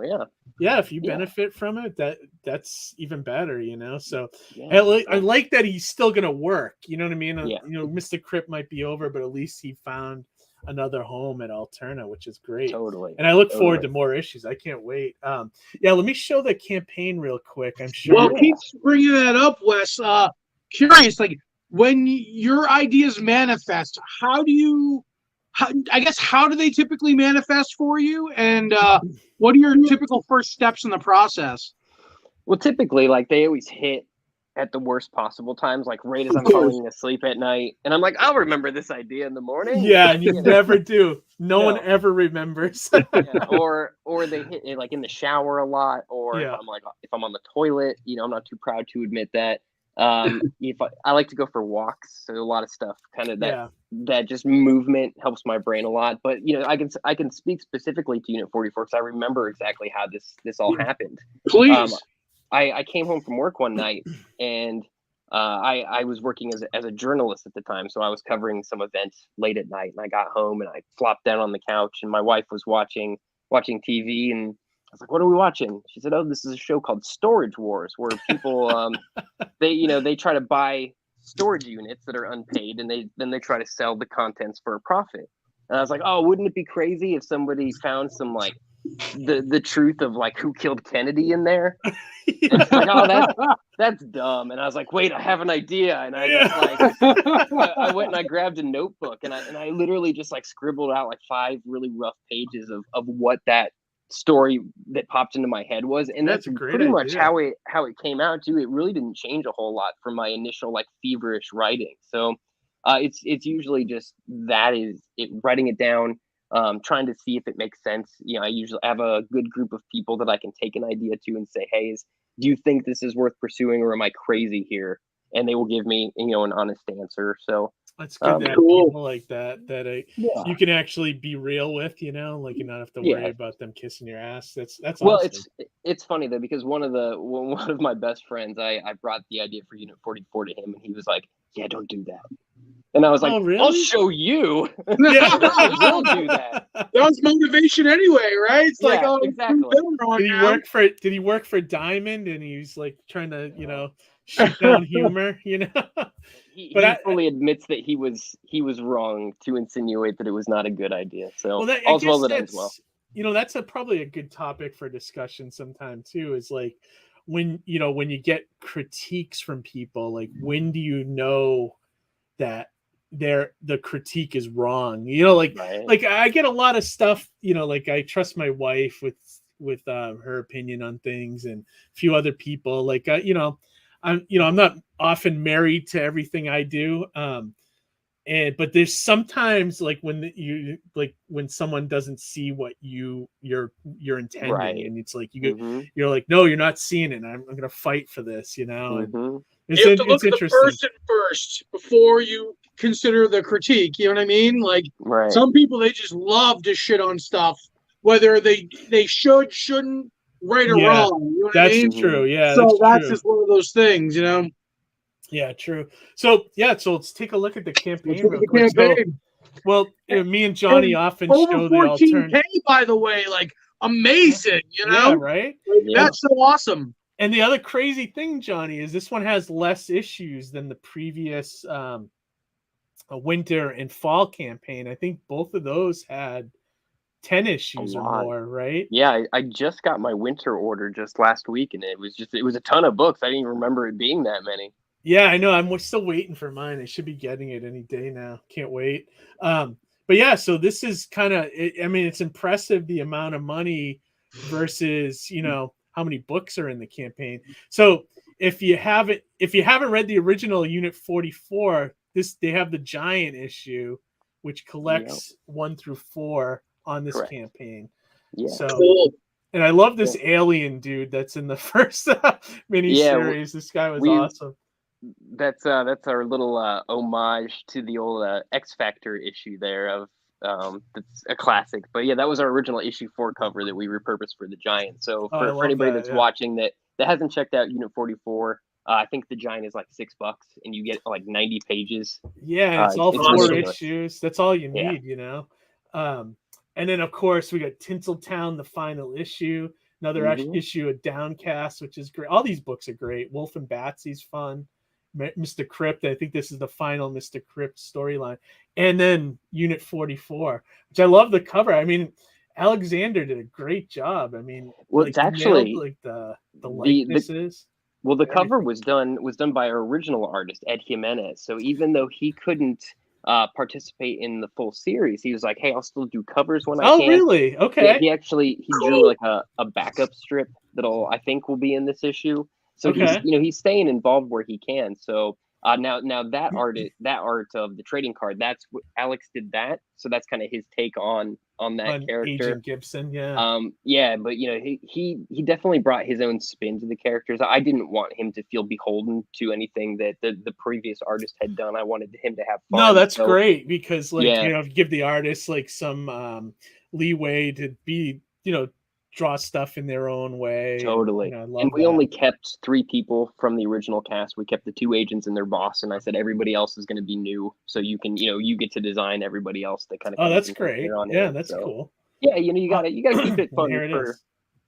if you Yeah. benefit from it, that's even better, So I like that he's still gonna work. You know what I mean? Mr. Crypt might be over, but at least he found another home at Alterna, which is great. Totally. And I look forward to more issues. I can't wait. Let me show the campaign real quick. I'm sure. Well, Keith's bringing that up, Wes. Curious, like when your ideas manifest, how do they typically manifest for you? And what are your typical first steps in the process? Well, typically, like they always hit at the worst possible times, like right as I'm falling asleep at night, and I'm like, I'll remember this idea in the morning. Yeah, and you never do. No one ever remembers. Or they hit it like in the shower a lot, or if I'm on the toilet, I'm not too proud to admit that. If I like to go for walks, so a lot of stuff kind of that just movement helps my brain a lot. But I can speak specifically to Unit 44 because I remember exactly how this all happened. Please. I came home from work one night, and I was working as a journalist at the time, so I was covering some events late at night. And I got home and I flopped down on the couch, and my wife was watching TV, and I was like, "What are we watching?" She said, "Oh, this is a show called Storage Wars, where people they try to buy storage units that are unpaid, and they try to sell the contents for a profit." And I was like, "Oh, wouldn't it be crazy if somebody found some like the truth of like who killed Kennedy in there?" And it's like, "Oh, that's dumb." And I was like, "Wait, I have an idea." And I just I went and I grabbed a notebook and I literally just like scribbled out like 5 really rough pages of what that story that popped into my head was. And that's pretty much how it came out too. It really didn't change a whole lot from my initial like feverish writing. So it's usually just writing it down, trying to see if it makes sense. I usually have a good group of people that I can take an idea to and say, "Hey, do you think this is worth pursuing, or am I crazy here?" And they will give me, an honest answer. So that's good to have people like that you can actually be real with, like you not have to worry about them kissing your ass. That's well, awesome. It's funny though, because one of my best friends, I brought the idea for Unit 44 to him, and he was like, "Yeah, don't do that." And I was like, really? "I'll show you." Yeah. I will do that. That was motivation anyway, right? It's like, exactly. Did he work for Diamond, and he's like trying to, shoot down humor, He fully admits that he was wrong to insinuate that it was not a good idea. So all's well that ends well. That's probably a good topic for discussion sometime too. Is like when you get critiques from people, like when do you know that the critique is wrong? Right. Like I get a lot of stuff, like I trust my wife with her opinion on things, and a few other people. Like I'm not often married to everything I do, but there's sometimes like when someone doesn't see what you're intending, right. And it's like you're like, "No, you're not seeing it. I'm gonna fight for this," Mm-hmm. You have to look at the person first before you consider the critique. You know what I mean? Like some people, they just love to shit on stuff whether they should, shouldn't, right or Yeah, wrong. You know what I that's mean? true. Yeah, So that's true. just one of those things, you know. Yeah, true. So so let's take a look at the campaign Look real at the quick. campaign. Well, me and Johnny And often over show the 14K, by the way, like amazing, you know? Yeah, right. Like, Yeah. that's so awesome. And the other crazy thing, Johnny, is this one has less issues than the previous winter and fall campaign. I think both of those had 10 issues or lot. more, right? Yeah, I just got my winter order just last week, and it was a ton of books. I didn't even remember it being that many. Yeah, I know. I'm still waiting for mine. I should be getting it any day now. Can't wait. But yeah, so this is kind of, I mean, it's impressive the amount of money versus, you know, how many books are in the campaign. So if you haven't read the original Unit 44, they have the giant issue, which collects 1 through 4 on this Correct. campaign. Yeah. So Cool. and I love this alien dude that's in the first miniseries. This guy was awesome. That's our little homage to the old X Factor issue there of that's a classic. But yeah, that was our original issue 4 cover that we repurposed for the Giant. So for anybody that's watching that hasn't checked out Unit 44, I think the Giant is like $6 and you get like 90 pages. Yeah, it's all 4 ridiculous. issues. That's all you need, you know. And then of course we got Tinseltown, the final issue, another issue of Downcast, which is great. All these books are great. Wolf and Batsy's fun. Mr. Crypt, I think this is the final Mr. Crypt storyline. And then Unit 44, which I love the cover. I mean, Alexander did a great job. I mean, well, it's actually like the likenesses. The cover was done by our original artist, Ed Jimenez. So even though he couldn't participate in the full series, he was like, hey, I'll still do covers when I can. Oh, really? Okay. Yeah, he drew like a backup strip I think will be in this issue. So he's staying involved where he can. So now that art of the trading card, that's what Alex did that. So that's kind of his take on that character. Agent Gibson, yeah. Yeah, but you know, he definitely brought his own spin to the characters. I didn't want him to feel beholden to anything that the previous artist had done. I wanted him to have fun. No, that's great because you know, give the artists like some leeway to be, you know, draw stuff in their own way. Totally. And we only kept 3 people from the original cast. We kept the 2 agents and their boss, and I said everybody else is going to be new, so you can, you get to design everybody else that kind of. Oh, that's great. Yeah, that's cool. Yeah, you got to keep it fun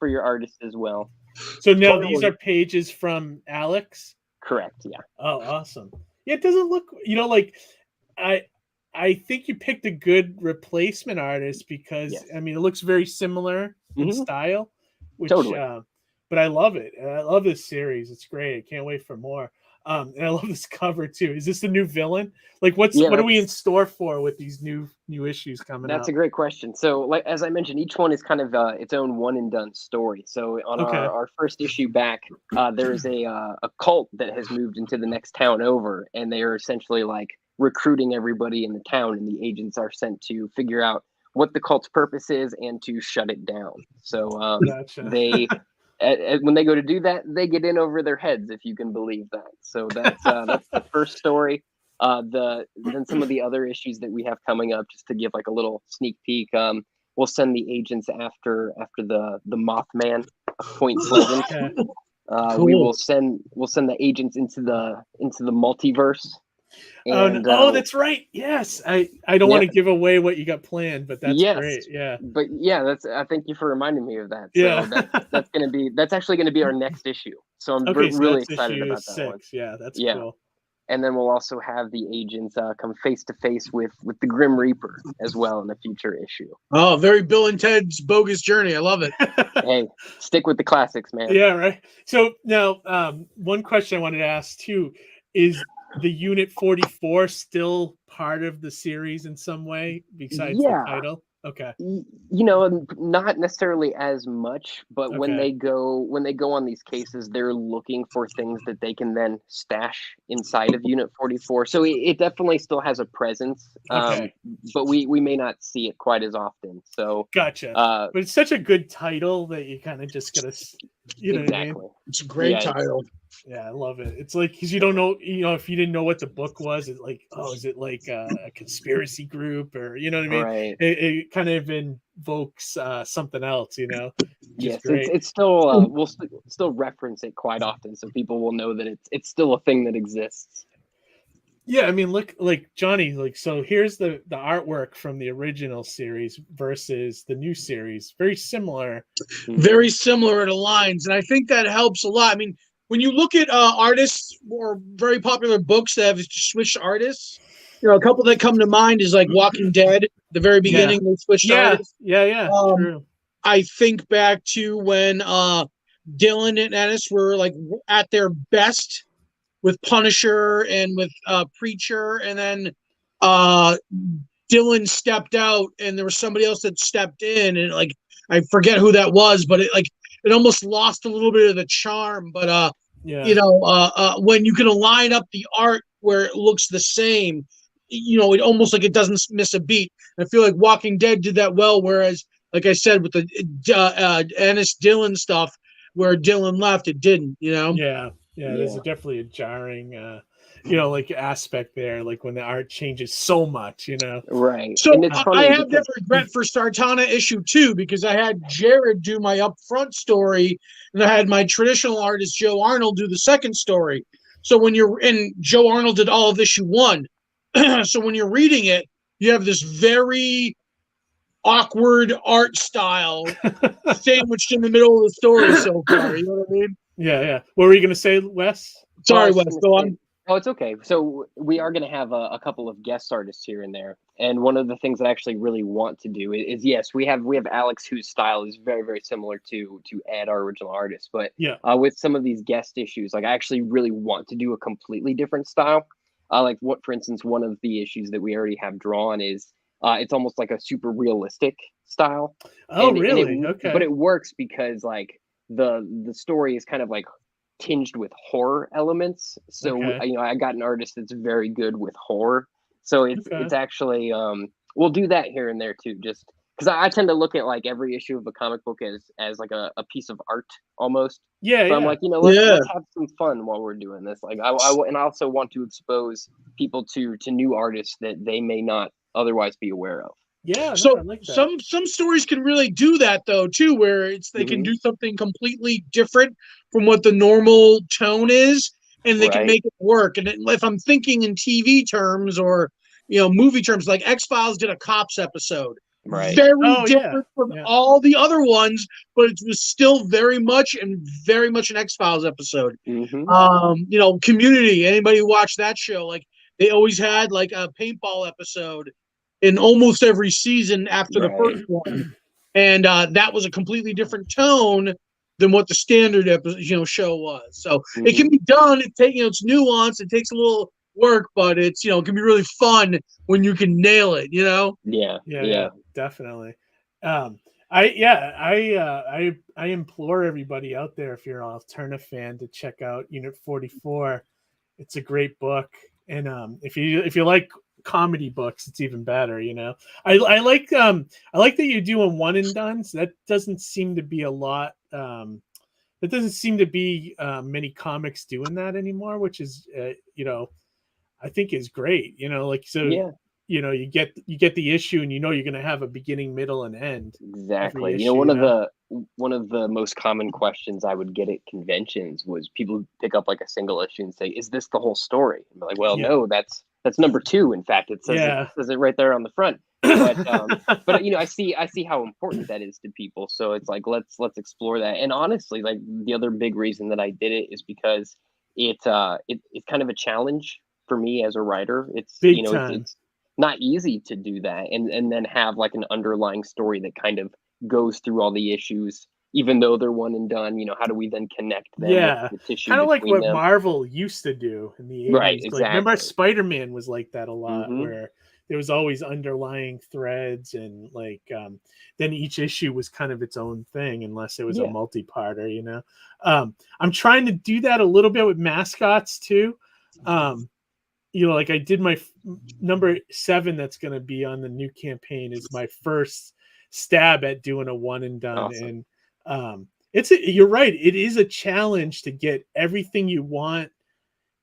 for your artist as well. So now these are pages from Alex. Correct. Yeah. Oh, awesome. Yeah, it doesn't look, like I think you picked a good replacement artist because I mean it looks very similar in style, which but I love it. I love this series. It's great. I can't wait for more. And I love this cover too. Is this the new villain? Like what are we in store for with these new issues coming out? That's a great question. So like as I mentioned, each one is kind of its own one and done story. So on our first issue back, there is a cult that has moved into the next town over, and they are essentially like recruiting everybody in the town, and the agents are sent to figure out what the cult's purpose is and to shut it down. So they when they go to do that, they get in over their heads, if you can believe that. So that's the first story. Then some of the other issues that we have coming up, just to give like a little sneak peek, we'll send the agents after the Mothman of Point Pleasant. Cool. We'll send the agents into the multiverse. And, that's right. Yes, I don't want to give away what you got planned, but that's great. Yeah, but I thank you for reminding me of that. So that's actually gonna be our next issue. So I'm really excited about that 6. one. Yeah, that's cool. And then we'll also have the agents come face to face with the Grim Reaper as well in a future issue. Oh, very Bill and Ted's Bogus Journey. I love it. Hey, stick with the classics, man. Yeah, right. So now, one question I wanted to ask too is, the Unit 44 still part of the series in some way besides the title? Okay. Not necessarily as much, but when they go on these cases, they're looking for things that they can then stash inside of Unit 44. So it definitely still has a presence, but we may not see it quite as often. So gotcha. But it's such a good title that you kind of just gotta You know what I mean? Exactly. It's a great title. Yeah, I love it. It's like, because you don't know, if you didn't know what the book was, it's like, oh, is it like a conspiracy group, or you know what I mean? Right. It kind of invokes something else, which is Yes, great. it's still we'll still reference it quite often, so people will know that it's still a thing that exists. Yeah, I mean, look, like Johnny, like, so here's the artwork from the original series versus the new series. Very similar. Very similar to lines, and I think that helps a lot. I mean, when you look at artists or very popular books that have switched artists, a couple that come to mind is like Walking Dead. The very beginning, they switched artists. Yeah, true. I think back to when Dylan and Ennis were like at their best with Punisher and with Preacher, and then Dylan stepped out, and there was somebody else that stepped in, and like I forget who that was, but it almost lost a little bit of the charm. But when you can line up the art where it looks the same, it almost like it doesn't miss a beat. I feel like Walking Dead did that well, whereas, like I said, with the Ennis Dylan stuff, where Dylan left, it didn't. Yeah, there's definitely a jarring, like aspect there, like when the art changes so much, Right. So I have that regret for Sartana issue 2, because I had Jared do my upfront story, and I had my traditional artist Joe Arnold do the second story. So Joe Arnold did all of issue 1. So when you're reading it, you have this very awkward art style sandwiched in the middle of the story so far. You know what I mean? Yeah. What were you going to say, Wes? Sorry, Wes. Go on. Oh, it's okay. So we are going to have a couple of guest artists here and there. And one of the things that I actually really want to do is yes, we have Alex, whose style is very, very similar to Ed, our original artist. But with some of these guest issues, like I actually really want to do a completely different style. For instance, one of the issues that we already have drawn is it's almost like a super realistic style. Oh, really? Okay. But it works because like the story is kind of like tinged with horror elements. So I got an artist that's very good with horror. So it's actually we'll do that here and there too, just because I tend to look at like every issue of a comic book as like a piece of art almost. So I'm like, let's have some fun while we're doing this. Like I also want to expose people to new artists that they may not otherwise be aware of. Yeah. So I like that. some stories can really do that though too, where they can do something completely different from what the normal tone is, and they can make it work. And if I'm thinking in TV terms or movie terms, like X-Files did a Cops episode, very different from all the other ones, but it was still very much an X-Files episode. Community. Anybody who watched that show, like they always had like a paintball episode in almost every season after the first one, and that was a completely different tone than what the standard show was. So it can be done. It's nuanced. It takes a little work, but it's it can be really fun when you can nail it. Yeah, definitely. I implore everybody out there, if you're an Alterna fan, to check out Unit 44. It's a great book, and if you like comedy books, it's even better. I like that you're doing one and done. So that doesn't seem to be a lot. There doesn't seem to be many comics doing that anymore, which is I think is great. You get the issue, and you're going to have a beginning, middle, and end. Exactly. One of the most common questions I would get at conventions was people pick up like a single issue and say, "Is this the whole story?" And I'm like, "Well, no, that's number 2. In fact, it says it right there on the front." But I see how important that is to people. So it's like let's explore that. And honestly, like the other big reason that I did it is because it's kind of a challenge for me as a writer. It's it's not easy to do that and then have like an underlying story that kind of goes through all the issues, even though they're one and done. How do we then connect them with the tissue? Kind of like what them? Marvel used to do in the 80s. Right, exactly. Like, remember Spider-Man was like that a lot, where there was always underlying threads, and like then each issue was kind of its own thing, unless it was a multi-parter. I'm trying to do that a little bit with Mascots too. Like I did my number 7 that's going to be on the new campaign is my first stab at doing a one and done. Awesome. And You're right. It is a challenge to get everything you want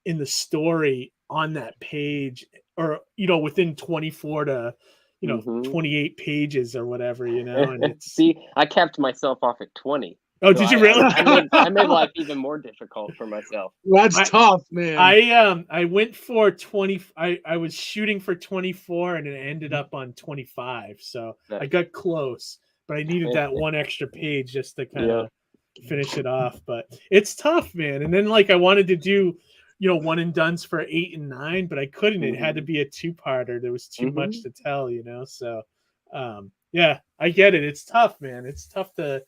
in the story on that page, or within 24 to 28 pages or whatever, and it's See, I capped myself off at 20. Oh, So did you really? I made life even more difficult for myself. That's tough, man. I went for 20. I was shooting for 24 and it ended up on 25. So I got close, but I needed that one extra page just to kind of finish it off. But it's tough, man. And then I wanted to do, one and dones for 8 and 9, but I couldn't. It had to be a 2-parter. There was too much to tell, So, yeah, I get it. It's tough, man. It's tough to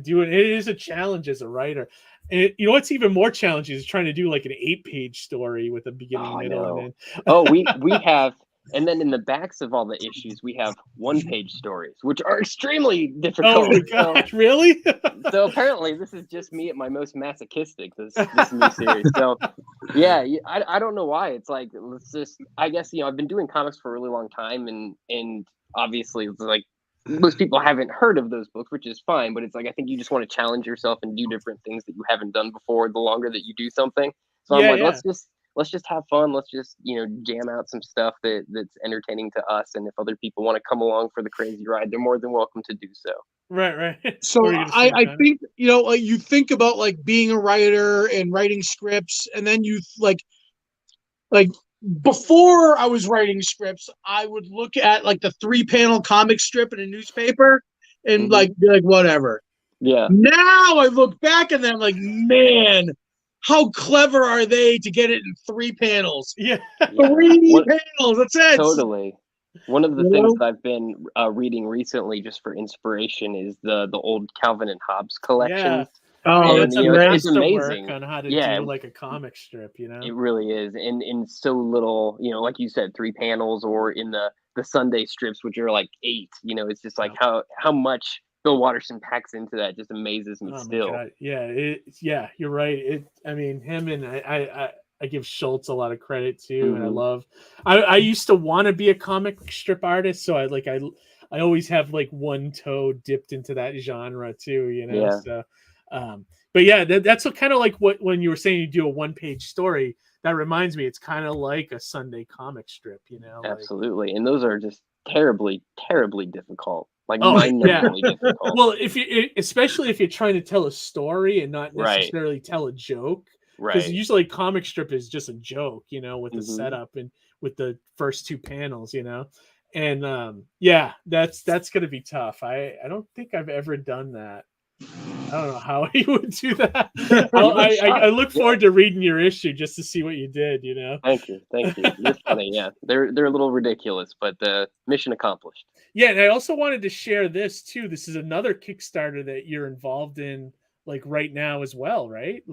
do it. It is a challenge as a writer. And what's even more challenging is trying to do an 8-page story with a beginning, middle, and end. we have, and then in the backs of all the issues, we have 1-page stories, which are extremely difficult. Oh my gosh, really? So apparently this is just me at my most masochistic, this new series. So yeah, I don't know why. It's let's just, I guess, I've been doing comics for a really long time, and obviously it's most people haven't heard of those books, which is fine, but it's I think you just want to challenge yourself and do different things that you haven't done before the longer that you do something. So I'm let's just have fun. Let's just, jam out some stuff that's entertaining to us. And if other people want to come along for the crazy ride, they're more than welcome to do so. Right. So I think, you think about being a writer and writing scripts, and then you like before I was writing scripts, I would look at the 3-panel comic strip in a newspaper and be whatever. Yeah. Now I look back and I'm man, how clever are they to get it in 3 panels? Yeah. 3 panels. That's it. Totally. One of the things that I've been reading recently just for inspiration is the old Calvin and Hobbes collection. Yeah. Oh, that's it's amazing on how to do a comic strip, It really is. And in so little, like you said, 3 panels, or in the Sunday strips, which are 8, it's just how much Bill Watterson packs into that just amazes me still. Yeah, you're right. Him, and I give Schultz a lot of credit too. And I used to want to be a comic strip artist. So I always have one toe dipped into that genre too, Yeah. So, but yeah, that's kind of what when you were saying you do a 1-page story, that reminds me, it's kind of like a Sunday comic strip, Absolutely. And those are just terribly, terribly difficult. Mind-numbingly difficult. Well, especially if you're trying to tell a story and not necessarily tell a joke, because usually comic strip is just a joke, with the setup and with the first 2 panels, and that's gonna be tough. I don't think I've ever done that. I don't know how you would do that. I look forward to reading your issue just to see what you did. Thank you. You're funny. Yeah, they're a little ridiculous, but mission accomplished. Yeah, and I also wanted to share this too. This is another Kickstarter that you're involved in, right now as well, right?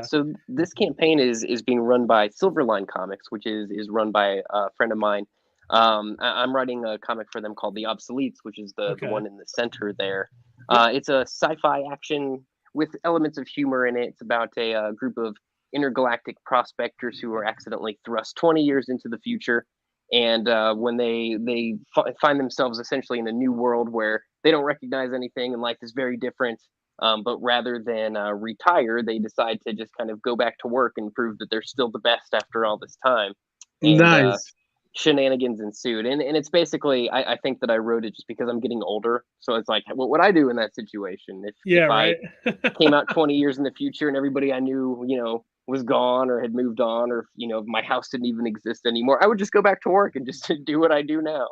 So this campaign is being run by Silverline Comics, which is run by a friend of mine. I'm writing a comic for them called The Obsoletes, which is the one in the center there. It's a sci-fi action with elements of humor in it. It's about a group of intergalactic prospectors who are accidentally thrust 20 years into the future. And when they find themselves essentially in a new world where they don't recognize anything and life is very different, but rather than retire, they decide to just kind of go back to work and prove that they're still the best after all this time. And, nice. Shenanigans ensued, and it's basically I think that I wrote it just because I'm getting older, so it's what would I do in that situation if I came out 20 years in the future and everybody I knew was gone or had moved on, or my house didn't even exist anymore? I would just go back to work and just do what I do now.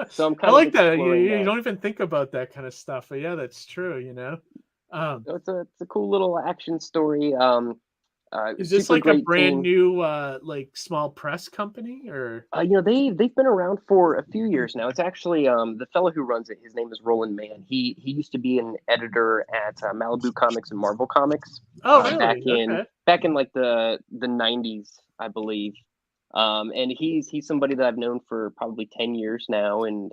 So I'm kind I like that. You don't even think about that kind of stuff, but yeah, that's true. It's a cool little action story. Is this a brand new small press company, or they've been around for a few years now. It's actually the fellow who runs it, his name is Roland Mann. He used to be an editor at Malibu Comics and Marvel Comics. Really? Back in the 90s, I believe. And he's somebody that I've known for probably 10 years now, and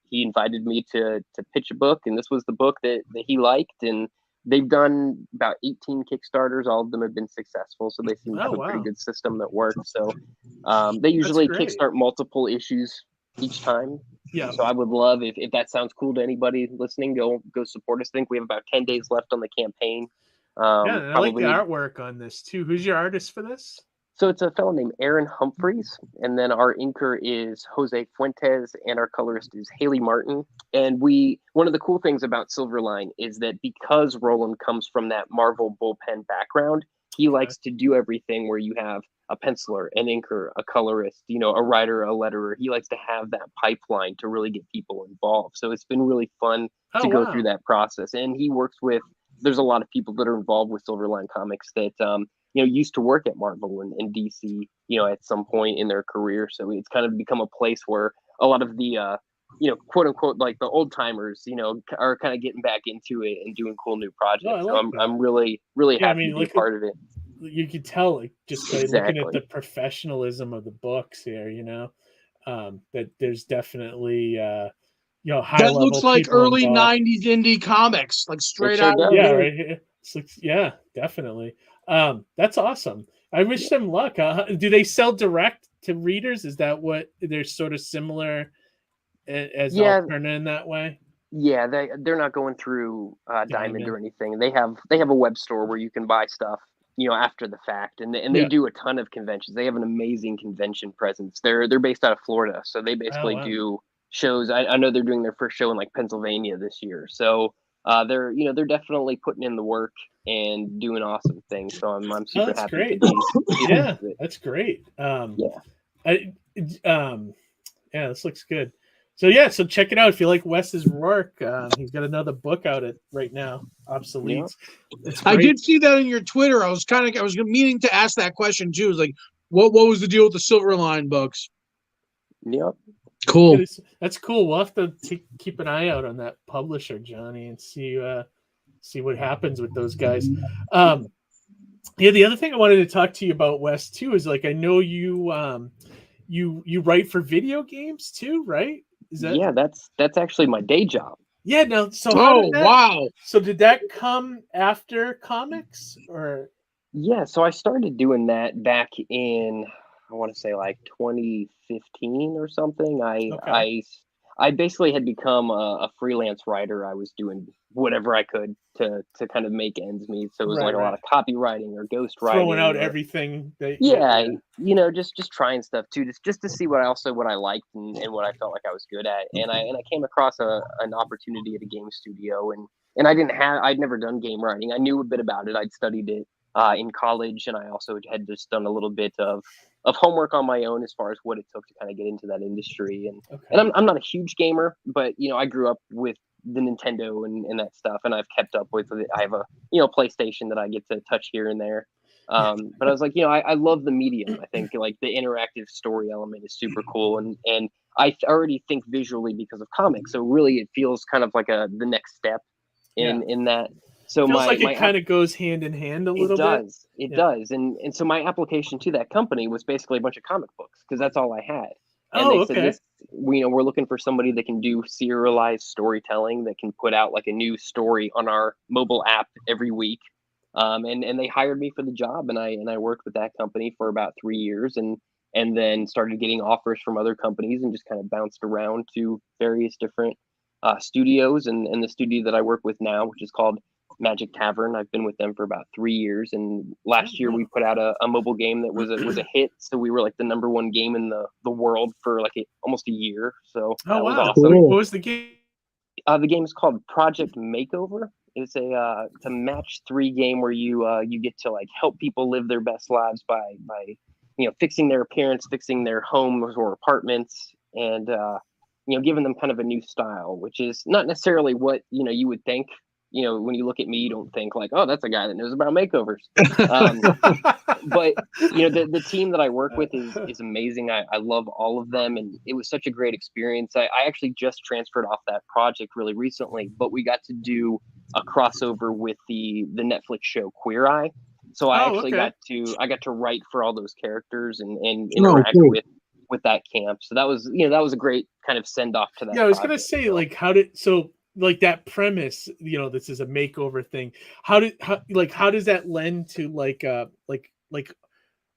he invited me to pitch a book, and this was the book that he liked. And they've done about 18 Kickstarters. All of them have been successful, so they seem to have a pretty good system that works. So they usually kickstart multiple issues each time. Yeah. So I would love if that sounds cool to anybody listening, go support us. I think we have about 10 days left on the campaign. Yeah, and I like the artwork on this too. Who's your artist for this? So it's a fellow named Aaron Humphreys, and then our inker is Jose Fuentes, and our colorist is Haley Martin. And one of the cool things about Silverline is that because Roland comes from that Marvel bullpen background, he likes to do everything where you have a penciler, an inker, a colorist, a writer, a letterer. He likes to have that pipeline to really get people involved. So it's been really fun to go through that process. And he works with, there's a lot of people that are involved with Silverline Comics that, used to work at Marvel and DC, at some point in their career. So it's kind of become a place where a lot of the, quote unquote, like the old timers, are kind of getting back into it and doing cool new projects. So I'm really, really happy to be part of it. You could tell, like, just by looking at the professionalism of the books here, that there's definitely, high that level. Looks like early involved. 90s indie comics, like straight sure out. Does. Yeah, right here. Yeah, definitely. That's awesome. I wish them luck. Do they sell direct to readers? Is that what they're sort of similar as Alterna in that way? Yeah, they're not going through Diamond or anything. They have a web store where you can buy stuff, after the fact, and they do a ton of conventions. They have an amazing convention presence. They're based out of Florida, so they basically do shows. I know they're doing their first show in like Pennsylvania this year. So they're definitely putting in the work and doing awesome things. So I'm super happy. Great. Yeah, that's great. This looks good. So check it out if you like Wes's work. He's got another book out right now, Obsolete. Yeah. I did see that in your Twitter. I was meaning to ask that question too. It was like, what was the deal with the Silverline books? Yep. Cool. That's cool. We'll have to keep an eye out on that publisher, Johnny, and see what happens with those guys. The other thing I wanted to talk to you about, Wes, too, is like I know you you write for video games too, right? That's actually my day job. Yeah, no. So wow. So did that come after comics or? Yeah, so I started doing that back in, I want to say like 2015 or something. I basically had become a freelance writer. I was doing whatever I could to kind of make ends meet. So it was a lot of copywriting or ghost writing. Throwing out everything. Just trying stuff too, just to see what I liked and what I felt like I was good at. And I came across an opportunity at a game studio, and I'd never done game writing. I knew a bit about it. I'd studied it in college, and I also had just done a little bit of homework on my own as far as what it took to kind of get into that industry. And I'm not a huge gamer, but I grew up with the Nintendo and that stuff, and I've kept up with it. I have a PlayStation that I get to touch here and there. But I was like, I love the medium. I think like the interactive story element is super cool, and I already think visually because of comics. So really, it feels kind of like the next step in that. So it kind of goes hand in hand a little bit. It does. And so my application to that company was basically a bunch of comic books because that's all I had. And they said, we're looking for somebody that can do serialized storytelling, that can put out like a new story on our mobile app every week. And they hired me for the job, and I worked with that company for about 3 years, and then started getting offers from other companies and just kind of bounced around to various different studios. And the studio that I work with now, which is called Magic Tavern, I've been with them for about 3 years, and last year we put out a mobile game that was a hit. So we were like the number one game in the world for like almost a year. So that was awesome. Cool. What was the game? The game is called Project Makeover. It's a match 3 game where you get to like help people live their best lives by fixing their appearance, fixing their homes or apartments, and giving them kind of a new style, which is not necessarily what you would think. When you look at me, you don't think like, oh, that's a guy that knows about makeovers. But the team that I work with is amazing. I love all of them, and it was such a great experience. I actually just transferred off that project really recently, but we got to do a crossover with the Netflix show Queer Eye. So I actually got to write for all those characters and interact with that camp. So that was a great kind of send off to that. Yeah, I was gonna say like like that premise, this is a makeover thing. How does that lend to like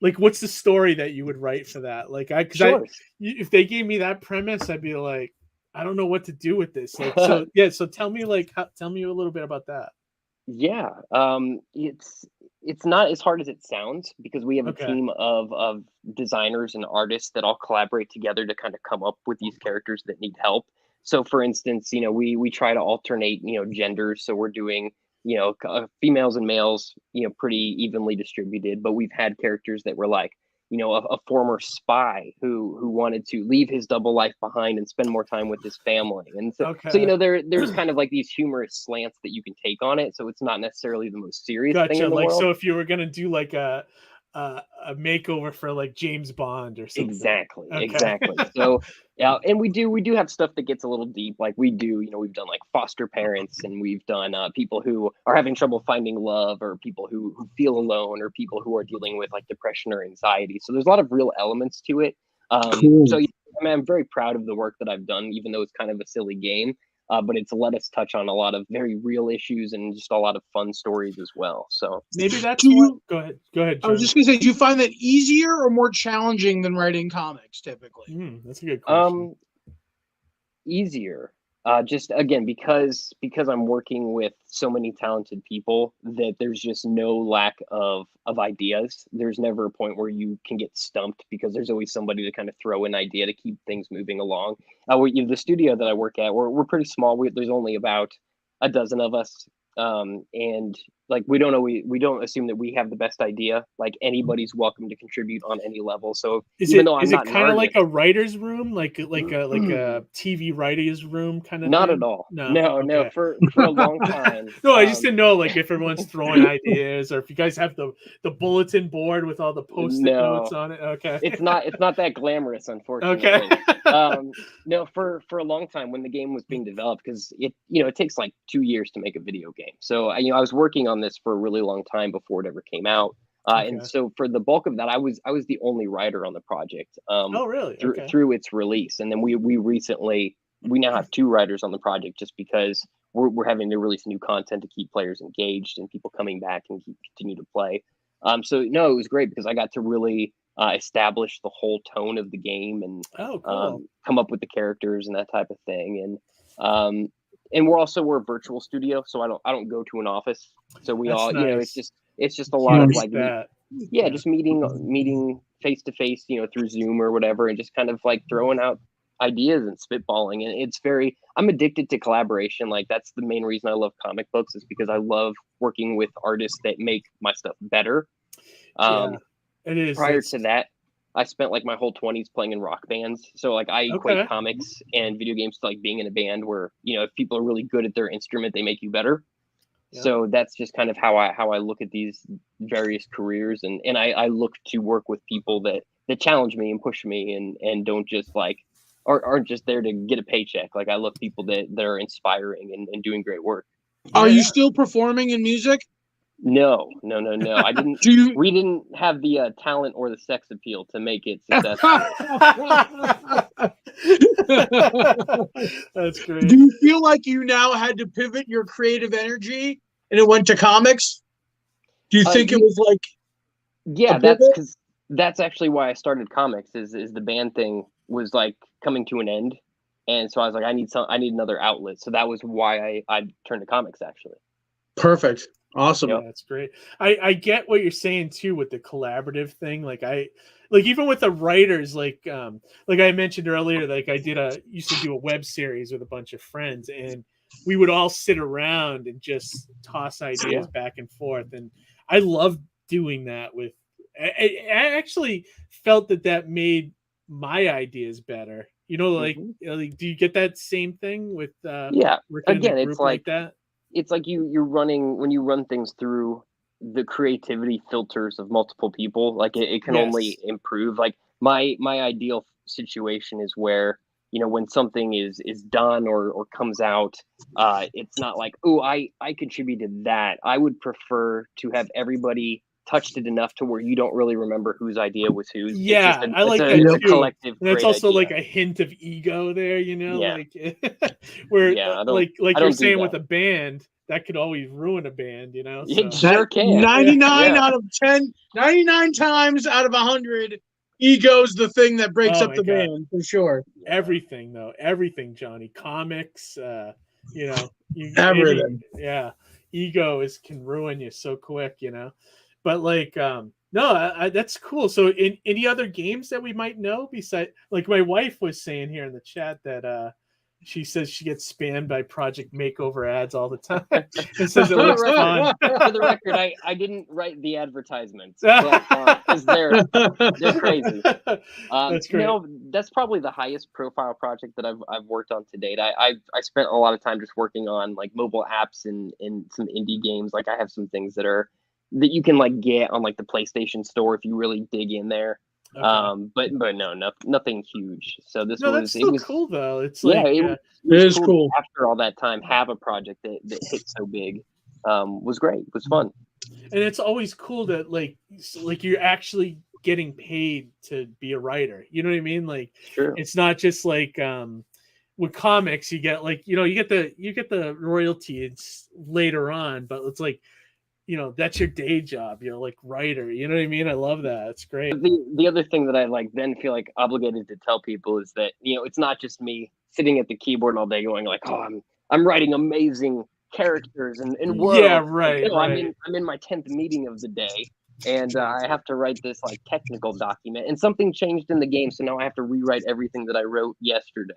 Like, what's the story that you would write for that? Like, Sure. if they gave me that premise, I'd be like, I don't know what to do with this. Like, so yeah, so tell me tell me a little bit about that. Yeah, it's not as hard as it sounds because we have a Okay. team of designers and artists that all collaborate together to kind of come up with these characters that need help. So, for instance, we try to alternate, genders. So we're doing, females and males, pretty evenly distributed. But we've had characters that were like, a former spy who wanted to leave his double life behind and spend more time with his family. And so Okay. there's kind of like these humorous slants that you can take on it. So it's not necessarily the most serious thing Gotcha. in the Like, world. so if you were gonna do like a makeover for like James Bond or something. Exactly. Okay. Exactly. So yeah, and we do have stuff that gets a little deep. Like we've done like foster parents, and we've done people who are having trouble finding love, or people who feel alone, or people who are dealing with like depression or anxiety. So there's a lot of real elements to it. Cool. So yeah, I mean, I'm very proud of the work that I've done, even though it's kind of a silly game. But it's let us touch on a lot of very real issues and just a lot of fun stories as well. So Maybe that's Do what. you- Go ahead. Go ahead. I was John. just gonna say, do you find that easier or more challenging than writing comics typically? That's a good question. Easier. Just again because I'm working with so many talented people that there's just no lack of ideas. There's never a point where you can get stumped because there's always somebody to kind of throw an idea to keep things moving along. The studio that I work at, we're pretty small. There's only about a dozen of us, and like we don't assume that we have the best idea. Like anybody's welcome to contribute on any level. So even though I'm is it not an kind of like artist, a writer's room, like a TV writer's room kind of not thing? at all. No. No. Okay. For a long time. No, I just didn't know like if everyone's throwing ideas or if you guys have the bulletin board with all the post-it No. notes on it. Okay. It's not that glamorous, unfortunately. Okay. No, for a long time when the game was being developed, because it takes like 2 years to make a video game. So I was working on this for a really long time before it ever came out. And Okay. so for the bulk of that, I was the only writer on the project. Oh, really? Okay. Through its release, and then we now have 2 writers on the project just because we're having to release new content to keep players engaged and people coming back and continue to play. So no, it was great because I got to really establish the whole tone of the game and Oh, cool. come up with the characters and that type of thing. And we're a virtual studio, so I don't go to an office. So we That's all nice. it's just a lot of Nice. like That. just meeting face to face, through Zoom or whatever, and just kind of like throwing out ideas and spitballing. And I'm addicted to collaboration. Like that's the main reason I love comic books, is because I love working with artists that make my stuff better. Yeah, it is. Prior to that, I spent like my whole 20s playing in rock bands. So like I equate Okay. comics and video games to like being in a band where, if people are really good at their instrument, they make you better. Yeah. So that's just kind of how I look at these various careers, and I look to work with people that challenge me and push me and don't just like aren't just there to get a paycheck. Like I love people that are inspiring and doing great work. Are Yeah. you still performing in music? No. I didn't. Do you? We didn't have the talent or the sex appeal to make it successful. That's great. Do you feel like you now had to pivot your creative energy and it went to comics? Do you think it was like? Yeah, A pivot? that's actually why I started comics. Is the band thing was like coming to an end, and so I was like, I need another outlet. So that was why I turned to comics actually. Perfect. Awesome. Yeah, that's great. I get what you're saying too with the collaborative thing. Like even with the writers, like I mentioned earlier, like I used to do a web series with a bunch of friends, and we would all sit around and just toss ideas back and forth. And I loved doing that with. I actually felt that made my ideas better. Like do you get that same thing with working again, in a group it's like that? It's like you're running when you run things through the creativity filters of multiple people, like it can only improve. Like my ideal situation is where, when something is done or comes out, it's not like, oh, I contributed that. I would prefer to have everybody touched it enough to where you don't really remember whose idea was whose. Yeah, I like that it's a too. collective. And that's great also idea. like a hint of ego there, you know, Yeah. like where Yeah, like I you're don't do saying that. with a band, that could always ruin a band, you know. It So sure can. 99 Yeah. out of 10, 99 times out of 100, ego's the thing that breaks Oh up my the God. band for sure. everything though, everything, Johnny. Comics, you know, Everything. ego can ruin you so quick, you know. But like, no, that's cool. So, in any other games that we might know besides, like, my wife was saying here in the chat that she says she gets spammed by Project Makeover ads all the time. It says it looks fun. For the record, I didn't write the advertisements, but because they're crazy. That's great. No, that's probably the highest profile project that I've worked on to date. I spent a lot of time just working on like mobile apps and some indie games. Like I have some things that you can like get on like the PlayStation Store if you really dig in there. Okay. But no, nothing huge. So this No, was that's still cool though. It's yeah, like it is cool cool. after all that time have a project that hit so big. Was great. It was fun. and it's always cool that like you're actually getting paid to be a writer. You know what I mean? Like Sure. it's not just like with comics you get like, you know, you get the royalties later on, but it's like, you know, that's your day job, you know, like writer. You know what I mean? I love that. It's great. The other thing that I like then feel like obligated to tell people is that, you know, it's not just me sitting at the keyboard all day going like, oh, I'm writing amazing characters and worlds. Yeah, right. Like, no, right. I'm in my 10th meeting of the day, and I have to write this like technical document, and something changed in the game, so now I have to rewrite everything that I wrote yesterday.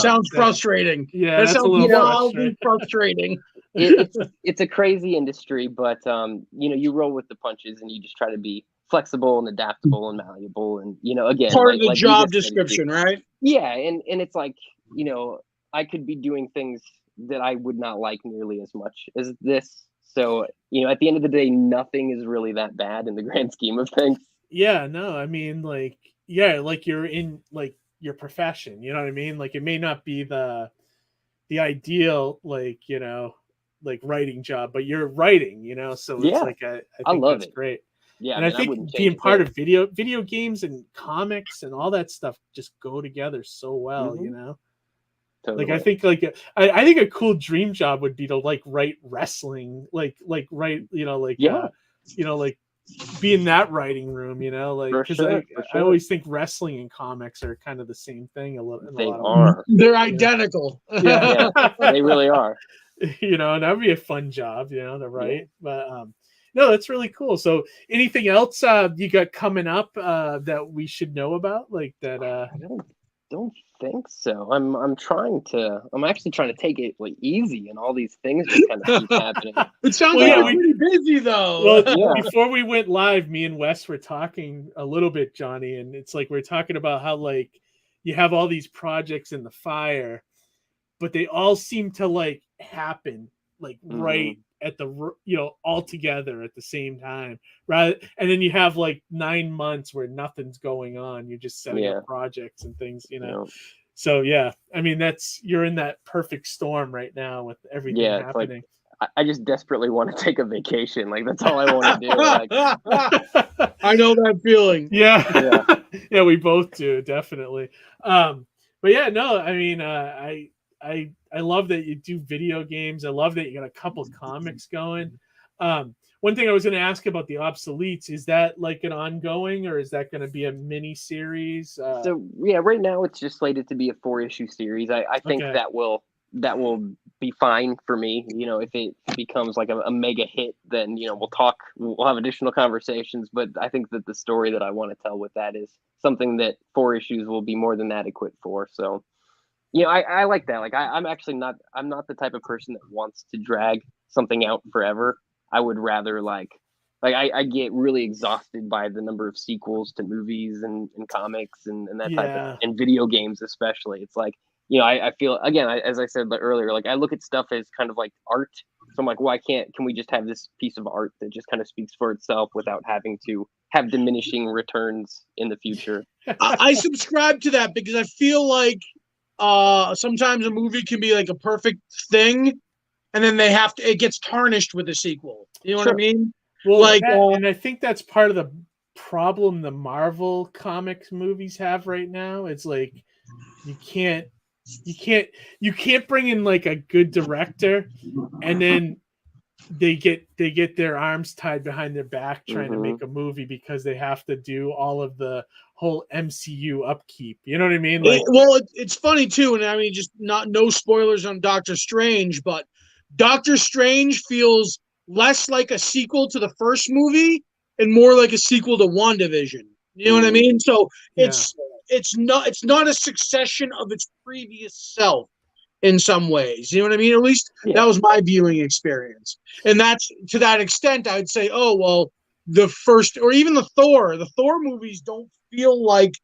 Sounds frustrating. Yeah, That that's sounds a little wildly frustrating. It's a crazy industry, but you know, you roll with the punches and you just try to be flexible and adaptable and malleable, and you know, again, Part of the like job description, right? Yeah, and it's like, you know, I could be doing things that I would not like nearly as much as this. So, you know, at the end of the day, nothing is really that bad in the grand scheme of things. Yeah, no, I mean, like, yeah, like you're in like your profession, you know what I mean? Like it may not be the ideal, like, you know, like writing job, but you're writing, you know, so it's like I think love that's it. great. Yeah, and I think being part of video games and comics and all that stuff just go together so well, you know. Totally. Like I think I think a cool dream job would be to like write wrestling, like write, you know, like you know, like be in that writing room, you know, like because I always think wrestling and comics are kind of the same thing a lot of ways. They're identical. Yeah, they really are. You know, and that'd be a fun job, you know, to write. But no, that's really cool. So anything else you got coming up that we should know about, like that? I don't think so. I'm actually trying to take it like easy, and all these things just kind of keep happening. It sounds like you're pretty busy though. Well, before we went live, me and Wes were talking a little bit, Johnny, and it's like we're talking about how like you have all these projects in the fire, but they all seem to like happen like right at the, you know, all together at the same time, right? And then you have like 9 months where nothing's going on. You're just setting up projects and things, you know. So yeah, I mean, you're in that perfect storm right now with everything happening. Like, I just desperately want to take a vacation. Like that's all I want to do. Like, I know that feeling. Yeah. Yeah, we both do, definitely. But yeah, no, I mean, I love that you do video games. I love that you got a couple of comics going. One thing I was going to ask about the obsoletes, is that like an ongoing, or is that going to be a mini series? So yeah, right now it's just slated to be a 4-issue series. I think that will be fine for me. You know, if it becomes like a mega hit, then, you know, we'll have additional conversations. But I think that the story that I want to tell with that is something that 4 issues will be more than adequate for. So, you know, I like that. Like I'm not the type of person that wants to drag something out forever. I would rather like I get really exhausted by the number of sequels to movies and comics and that type of, and video games especially. It's like, you know, I feel, again, as I said earlier, like I look at stuff as kind of like art. So I'm like, why can we just have this piece of art that just kind of speaks for itself without having to have diminishing returns in the future? I subscribe to that because I feel like sometimes a movie can be like a perfect thing, and then it gets tarnished with a sequel. You know what I mean? Well, Like, and I think that's part of the problem the Marvel comics movies have right now. It's like you can't bring in like a good director and then they get their arms tied behind their back trying to make a movie because they have to do all of the whole MCU upkeep. You know what I mean? Like, it's funny too, and I mean, just no spoilers on Doctor Strange, but Doctor Strange feels less like a sequel to the first movie and more like a sequel to WandaVision. You know what I mean? So it's not a succession of its previous self in some ways. You know what I mean? At least that was my viewing experience. And that's to that extent, I'd say, oh, well, the first or even the Thor movies don't feel like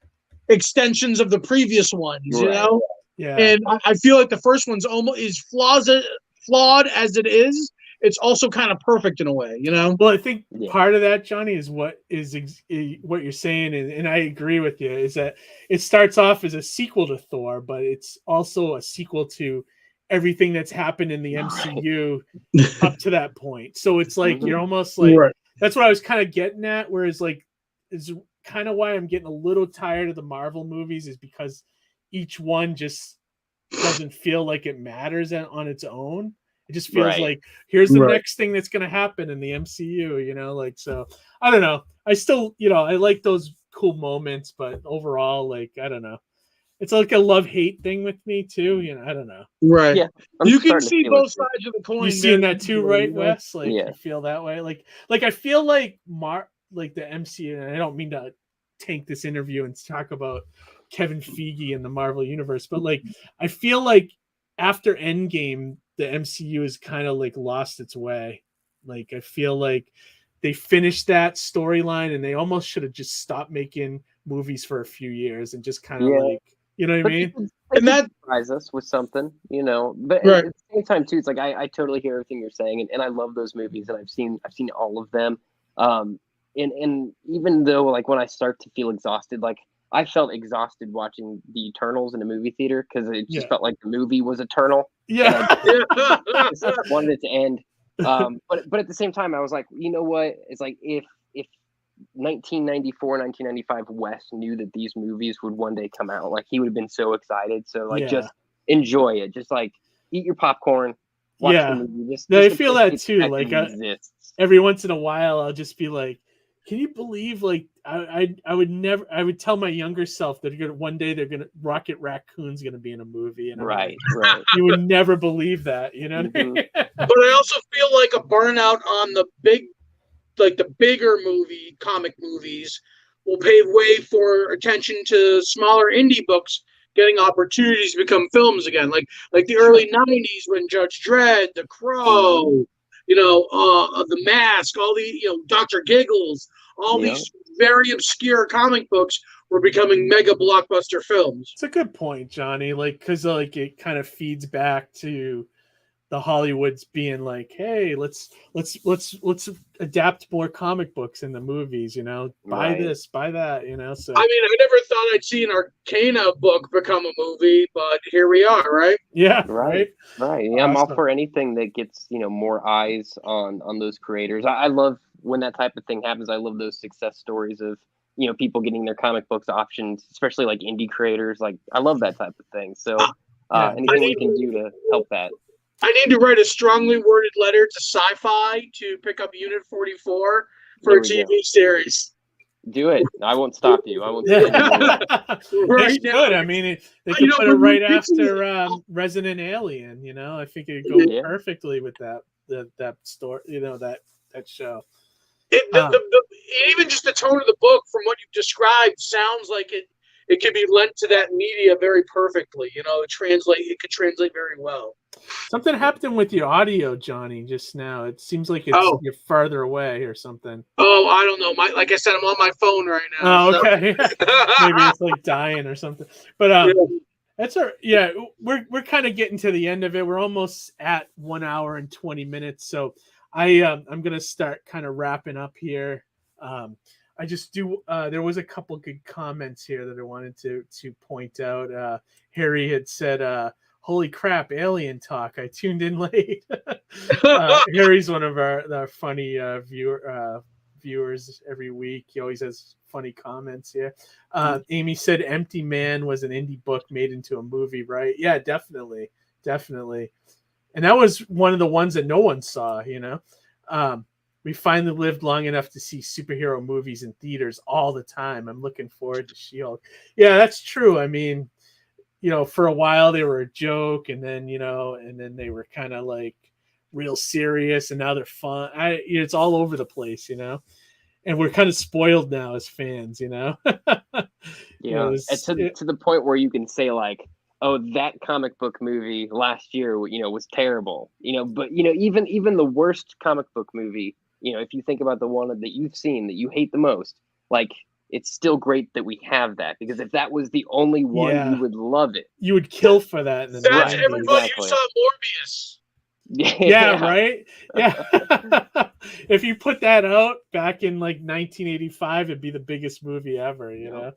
extensions of the previous ones, you know? Yeah. And I feel like the first one's almost is flawed as it is. It's also kind of perfect in a way, you know? Well, I think part of that, Johnny, is what you're saying, and I agree with you, is that it starts off as a sequel to Thor, but it's also a sequel to everything that's happened in the MCU up to that point. So it's like you're almost like that's what I was kind of getting at, whereas like is kind of why I'm getting a little tired of the Marvel movies is because each one just doesn't feel like it matters on its own. It just feels like here's the next thing that's going to happen in the MCU, you know, like, so I don't know. I still, you know, I like those cool moments, but overall, like, I don't know. It's like a love-hate thing with me too, you know, I don't know. Right. Yeah. You can see both sides of the coin. You seeing that too, right, you know? Wes? Like you feel that way? Like I feel like like the MCU, and I don't mean to tank this interview and talk about Kevin Feige and the Marvel universe, but like I feel like after Endgame, the MCU has kind of like lost its way. Like I feel like they finished that storyline and they almost should have just stopped making movies for a few years and just kind of like, you know what I mean? And that surprise us with something, you know. But at the same time too, it's like I totally hear everything you're saying, and I love those movies, and I've seen all of them. And even though like when I start to feel exhausted, like I felt exhausted watching the Eternals in a movie theater because it just felt like the movie was eternal. Yeah, I just wanted it to end. But at the same time, I was like, you know what? It's like if 1994, 1995 Wes knew that these movies would one day come out, like he would have been so excited. So like just enjoy it. Just like eat your popcorn, watch the movie. Just I feel that too. Like every once in a while, I'll just be like, can you believe like I would tell my younger self that one day Rocket Raccoon's gonna be in a movie, and right. You would never believe that, you know. But I also feel like a burnout on the bigger comic movies will pave way for attention to smaller indie books getting opportunities to become films again, like the early '90s when Judge Dredd, The Crow, you know, The Mask, all the, you know, Dr. Giggles, all these very obscure comic books were becoming mega blockbuster films. It's a good point, Johnny. Like, because like it kind of feeds back to the Hollywoods being like, hey, let's adapt more comic books in the movies, you know, buy this, buy that, you know. So I mean, I never thought I'd see an Arcana book become a movie, but here we are, right? Yeah, right. Yeah, I'm all for anything that gets, you know, more eyes on those creators. I love when that type of thing happens. I love those success stories of, you know, people getting their comic books options, especially like indie creators. Like I love that type of thing. So anything we can do to help that. I need to write a strongly worded letter to Sci-Fi to pick up Unit 44 for a TV series. Do it. I won't stop you. I won't stop you. Right now, I mean, they could put it right after Resident Alien. You know, I think it'd go perfectly with that story. You know, that show. Even just the tone of the book, from what you've described, sounds like it could be lent to that media very perfectly. You know, it could translate very well. Something happened with your audio, Johnny, just now. It seems like you're farther away or something. Oh, I don't know. Like I said, I'm on my phone right now. Oh, okay. Maybe it's like dying or something. But that's we're kind of getting to the end of it. We're almost at 1 hour and 20 minutes. So I'm gonna start kind of wrapping up here. I just do. There was a couple good comments here that I wanted to point out. Harry had said, Holy crap, alien talk. I tuned in late. Harry's one of our funny viewers every week. He always has funny comments here. Amy said Empty Man was an indie book made into a movie, right? Yeah, definitely. And that was one of the ones that no one saw, you know. We finally lived long enough to see superhero movies in theaters all the time. I'm looking forward to She-Hulk. Yeah, that's true. I mean, you know, for a while they were a joke, and then, you know, and then they were kind of like real serious, and now they're fun. It's all over the place, you know, and we're kind of spoiled now as fans, you know. You know, to the point where you can say like, oh, that comic book movie last year, you know, was terrible, you know, but you know, even the worst comic book movie, you know, if you think about the one that you've seen that you hate the most, like, it's still great that we have that, because if that was the only one, you would love it. You would kill for that. That's everybody who saw Morbius. Yeah, right? Yeah. If you put that out back in like 1985, it'd be the biggest movie ever, you know?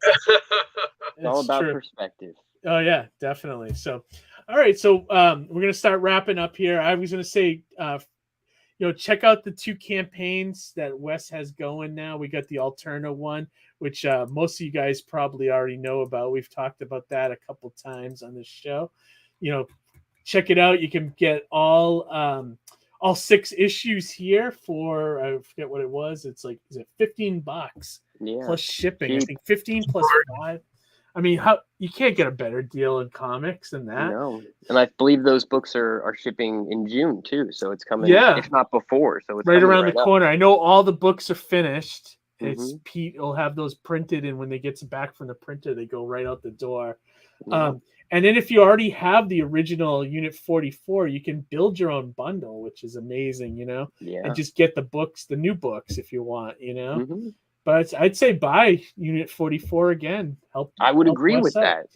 It's all about perspective. Oh, yeah, definitely. So, all right. So we're going to start wrapping up here. I was going to say, you know, check out the 2 campaigns that Wes has going now. We got the Alterna one, which most of you guys probably already know about. We've talked about that a couple times on this show. You know, check it out. You can get all 6 issues here for, I forget what it was. It's like, is it $15 plus shipping? I think 15 plus 5. I mean, how you can't get a better deal in comics than that. No, and I believe those books are shipping in June too, so it's coming. If not before, so it's right around the corner. Up. I know all the books are finished. It's Pete will have those printed, and when they get back from the printer, they go right out the door. And then if you already have the original Unit 44, you can build your own bundle, which is amazing, you know. And just get the books, the new books, if you want, you know. But I'd say buy Unit 44 again. I would agree with that.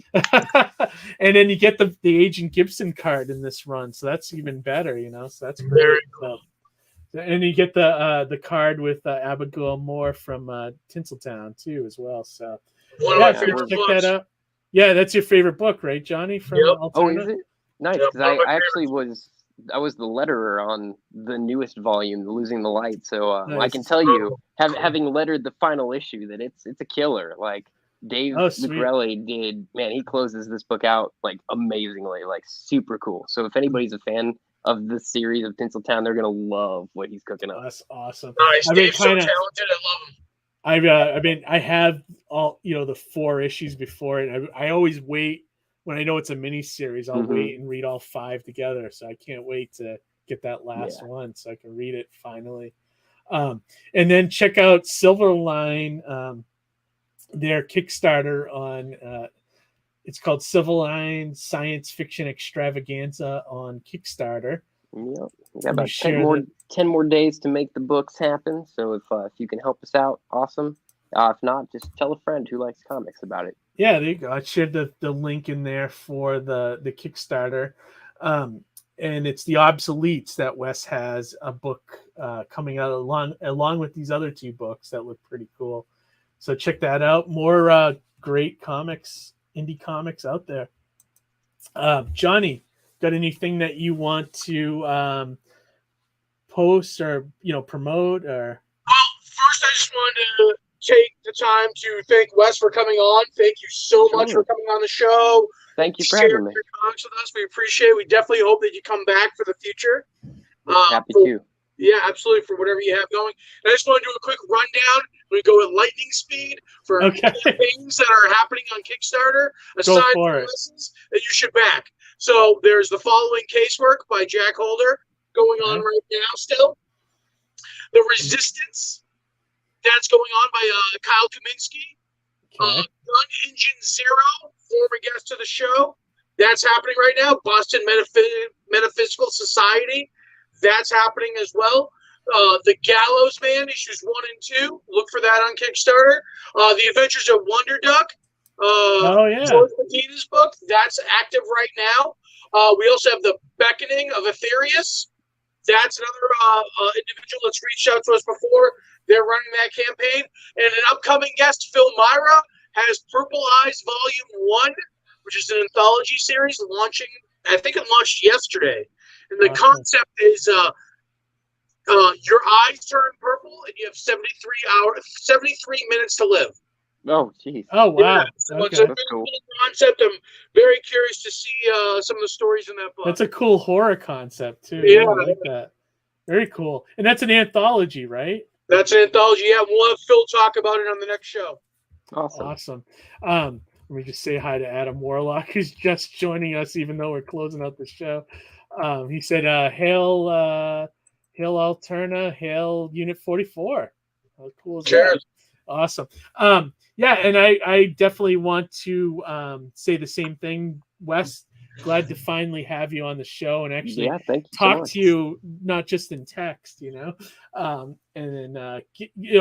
And then you get the Agent Gibson card in this run, so that's even better, you know. So that's great. So, and you get the card with Abigail Moore from Tinseltown too, as well. So one of my favorite check books. that out. Yeah, that's your favorite book, right, Johnny? From Alterna? Oh, is it? Nice, because I actually was the letterer on the newest volume, Losing the Light. So Nice. I can tell you, having lettered the final issue, that it's a killer. Like Dave Lucarelli did, man, he closes this book out like amazingly, like super cool. So if anybody's a fan of this series of Tinseltown, they're gonna love what he's cooking up. That's awesome. Nice, Dave's so talented. I love him. I have all, you know, the 4 issues before it. I always wait. When I know it's a mini series, I'll wait and read all 5 together. So I can't wait to get that last one so I can read it finally. And then check out Silverline, their Kickstarter on it's called Silverline Science Fiction Extravaganza on Kickstarter. Yep. We got about 10 more days to make the books happen. So if you can help us out, awesome. If not, just tell a friend who likes comics about it. Yeah, there you go. I shared the link in there for the Kickstarter. And it's the Obsoletes that Wes has a book coming out along with these other 2 books that look pretty cool. So check that out. More great comics, indie comics out there. Johnny, got anything that you want to post or, you know, promote? Or Well, first I just wanted to take the time to thank Wes for coming on. Thank you so much for coming on the show. Thank you for having me. Your comics with us. We appreciate it. We definitely hope that you come back for the future. Happy to. Yeah, absolutely, for whatever you have going. And I just want to do a quick rundown. We go at lightning speed for things that are happening on Kickstarter, aside from lessons that you should back. So there's the following casework by Jack Holder going on right now still. The Resistance, that's going on by Kyle Kaminsky. Gun Engine Zero, former guest to the show. That's happening right now. Boston Metaphysical Society. That's happening as well. The Gallows Man, issues 1 and 2. Look for that on Kickstarter. The Adventures of Wonder Duck. George Medina's book. That's active right now. We also have The Beckoning of Aetherius. That's another individual that's reached out to us before. They're running that campaign. And an upcoming guest, Phil Myra, has Purple Eyes Volume 1, which is an anthology series launching I think it launched yesterday. And the Awesome. concept is your eyes turn purple and you have 73 minutes to live. Oh, jeez. Oh wow. Yeah, so it's Okay. a really cool concept. I'm very curious to see some of the stories in that book. That's a cool horror concept too. Yeah. I like that. Very cool. And that's an anthology, right? That's an anthology. Yeah, we'll have Phil talk about it on the next show. Awesome. Let me just say hi to Adam Warlock, who's just joining us, even though we're closing out the show. He said, "Hail, Alterna, hail Unit 44." How cool is that? Awesome. Yeah, and I definitely want to say the same thing, Wes. Glad to finally have you on the show and actually talk to you, not just in text, and then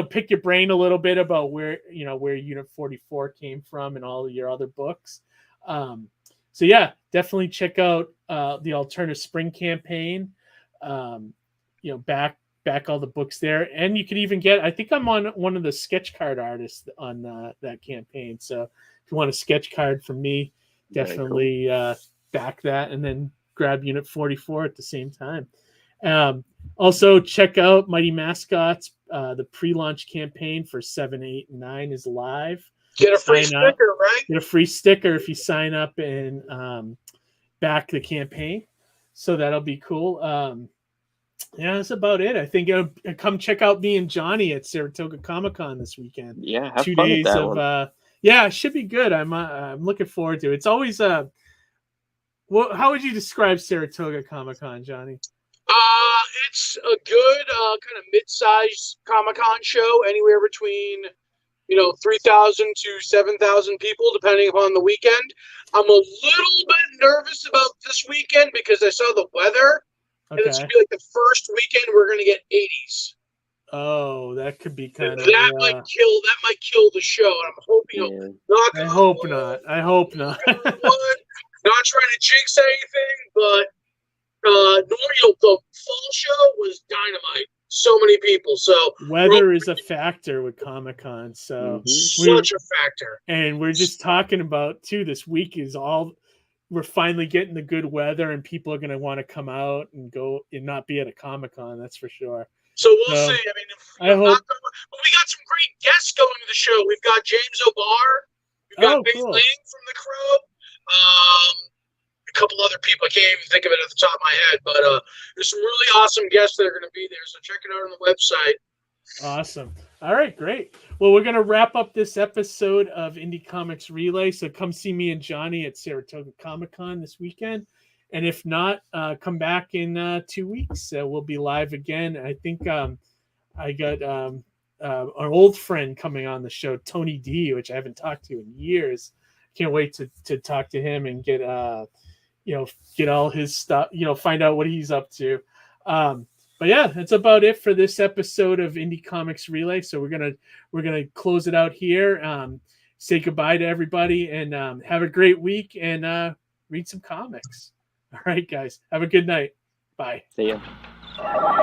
pick your brain a little bit about where Unit 44 came from and all of your other books. So yeah, definitely check out the Alterna Spring campaign. Back all the books there, and you could even get. I think I'm on one of the sketch card artists on that campaign. So if you want a sketch card from me, definitely back that, and then grab Unit 44 at the same time. Also, check out Mighty Mascots. The pre-launch campaign for 7, 8, and 9 is live. Get a free sticker, right? Get a free sticker if you sign up and back the campaign. So that'll be cool. Yeah, that's about it. I think come check out me and Johnny at Saratoga Comic-Con this weekend. Yeah, have 2 fun days with that of one. yeah, it should be good. I'm looking forward to it. It's always how would you describe Saratoga Comic-Con, Johnny? It's a good kind of mid-sized Comic-Con show, anywhere between 3,000 to 7,000 people, depending upon the weekend. I'm a little bit nervous about this weekend because I saw the weather. Okay. And it's gonna be like the first weekend we're gonna get 80s. Oh, that could be kind of that might kill the show. And I'm hoping I hope not. I hope not. Not trying to jinx anything, but the fall show was dynamite. So many people. So weather is a factor with Comic-Con. So such a factor. And we're just talking about too. This week is we're finally getting the good weather, and people are going to want to come out and go and not be at a Comic-Con. That's for sure. So we'll see. I mean, we got some great guests going to the show. We've got James O'Barr. We've got Big Lang from The Crow. A couple other people. I can't even think of it at the top of my head, but there's some really awesome guests that are going to be there. So check it out on the website. Awesome. All right, great. Well, we're going to wrap up this episode of Indie Comics Relay. So come see me and Johnny at Saratoga Comic-Con this weekend. And if not, come back in 2 weeks. We'll be live again. I think I got our old friend coming on the show, Tony D, which I haven't talked to in years. Can't wait to talk to him and get all his stuff, find out what he's up to. But yeah, that's about it for this episode of Indie Comics Relay. So we're gonna close it out here. Say goodbye to everybody and have a great week and read some comics. All right, guys, have a good night. Bye. See ya.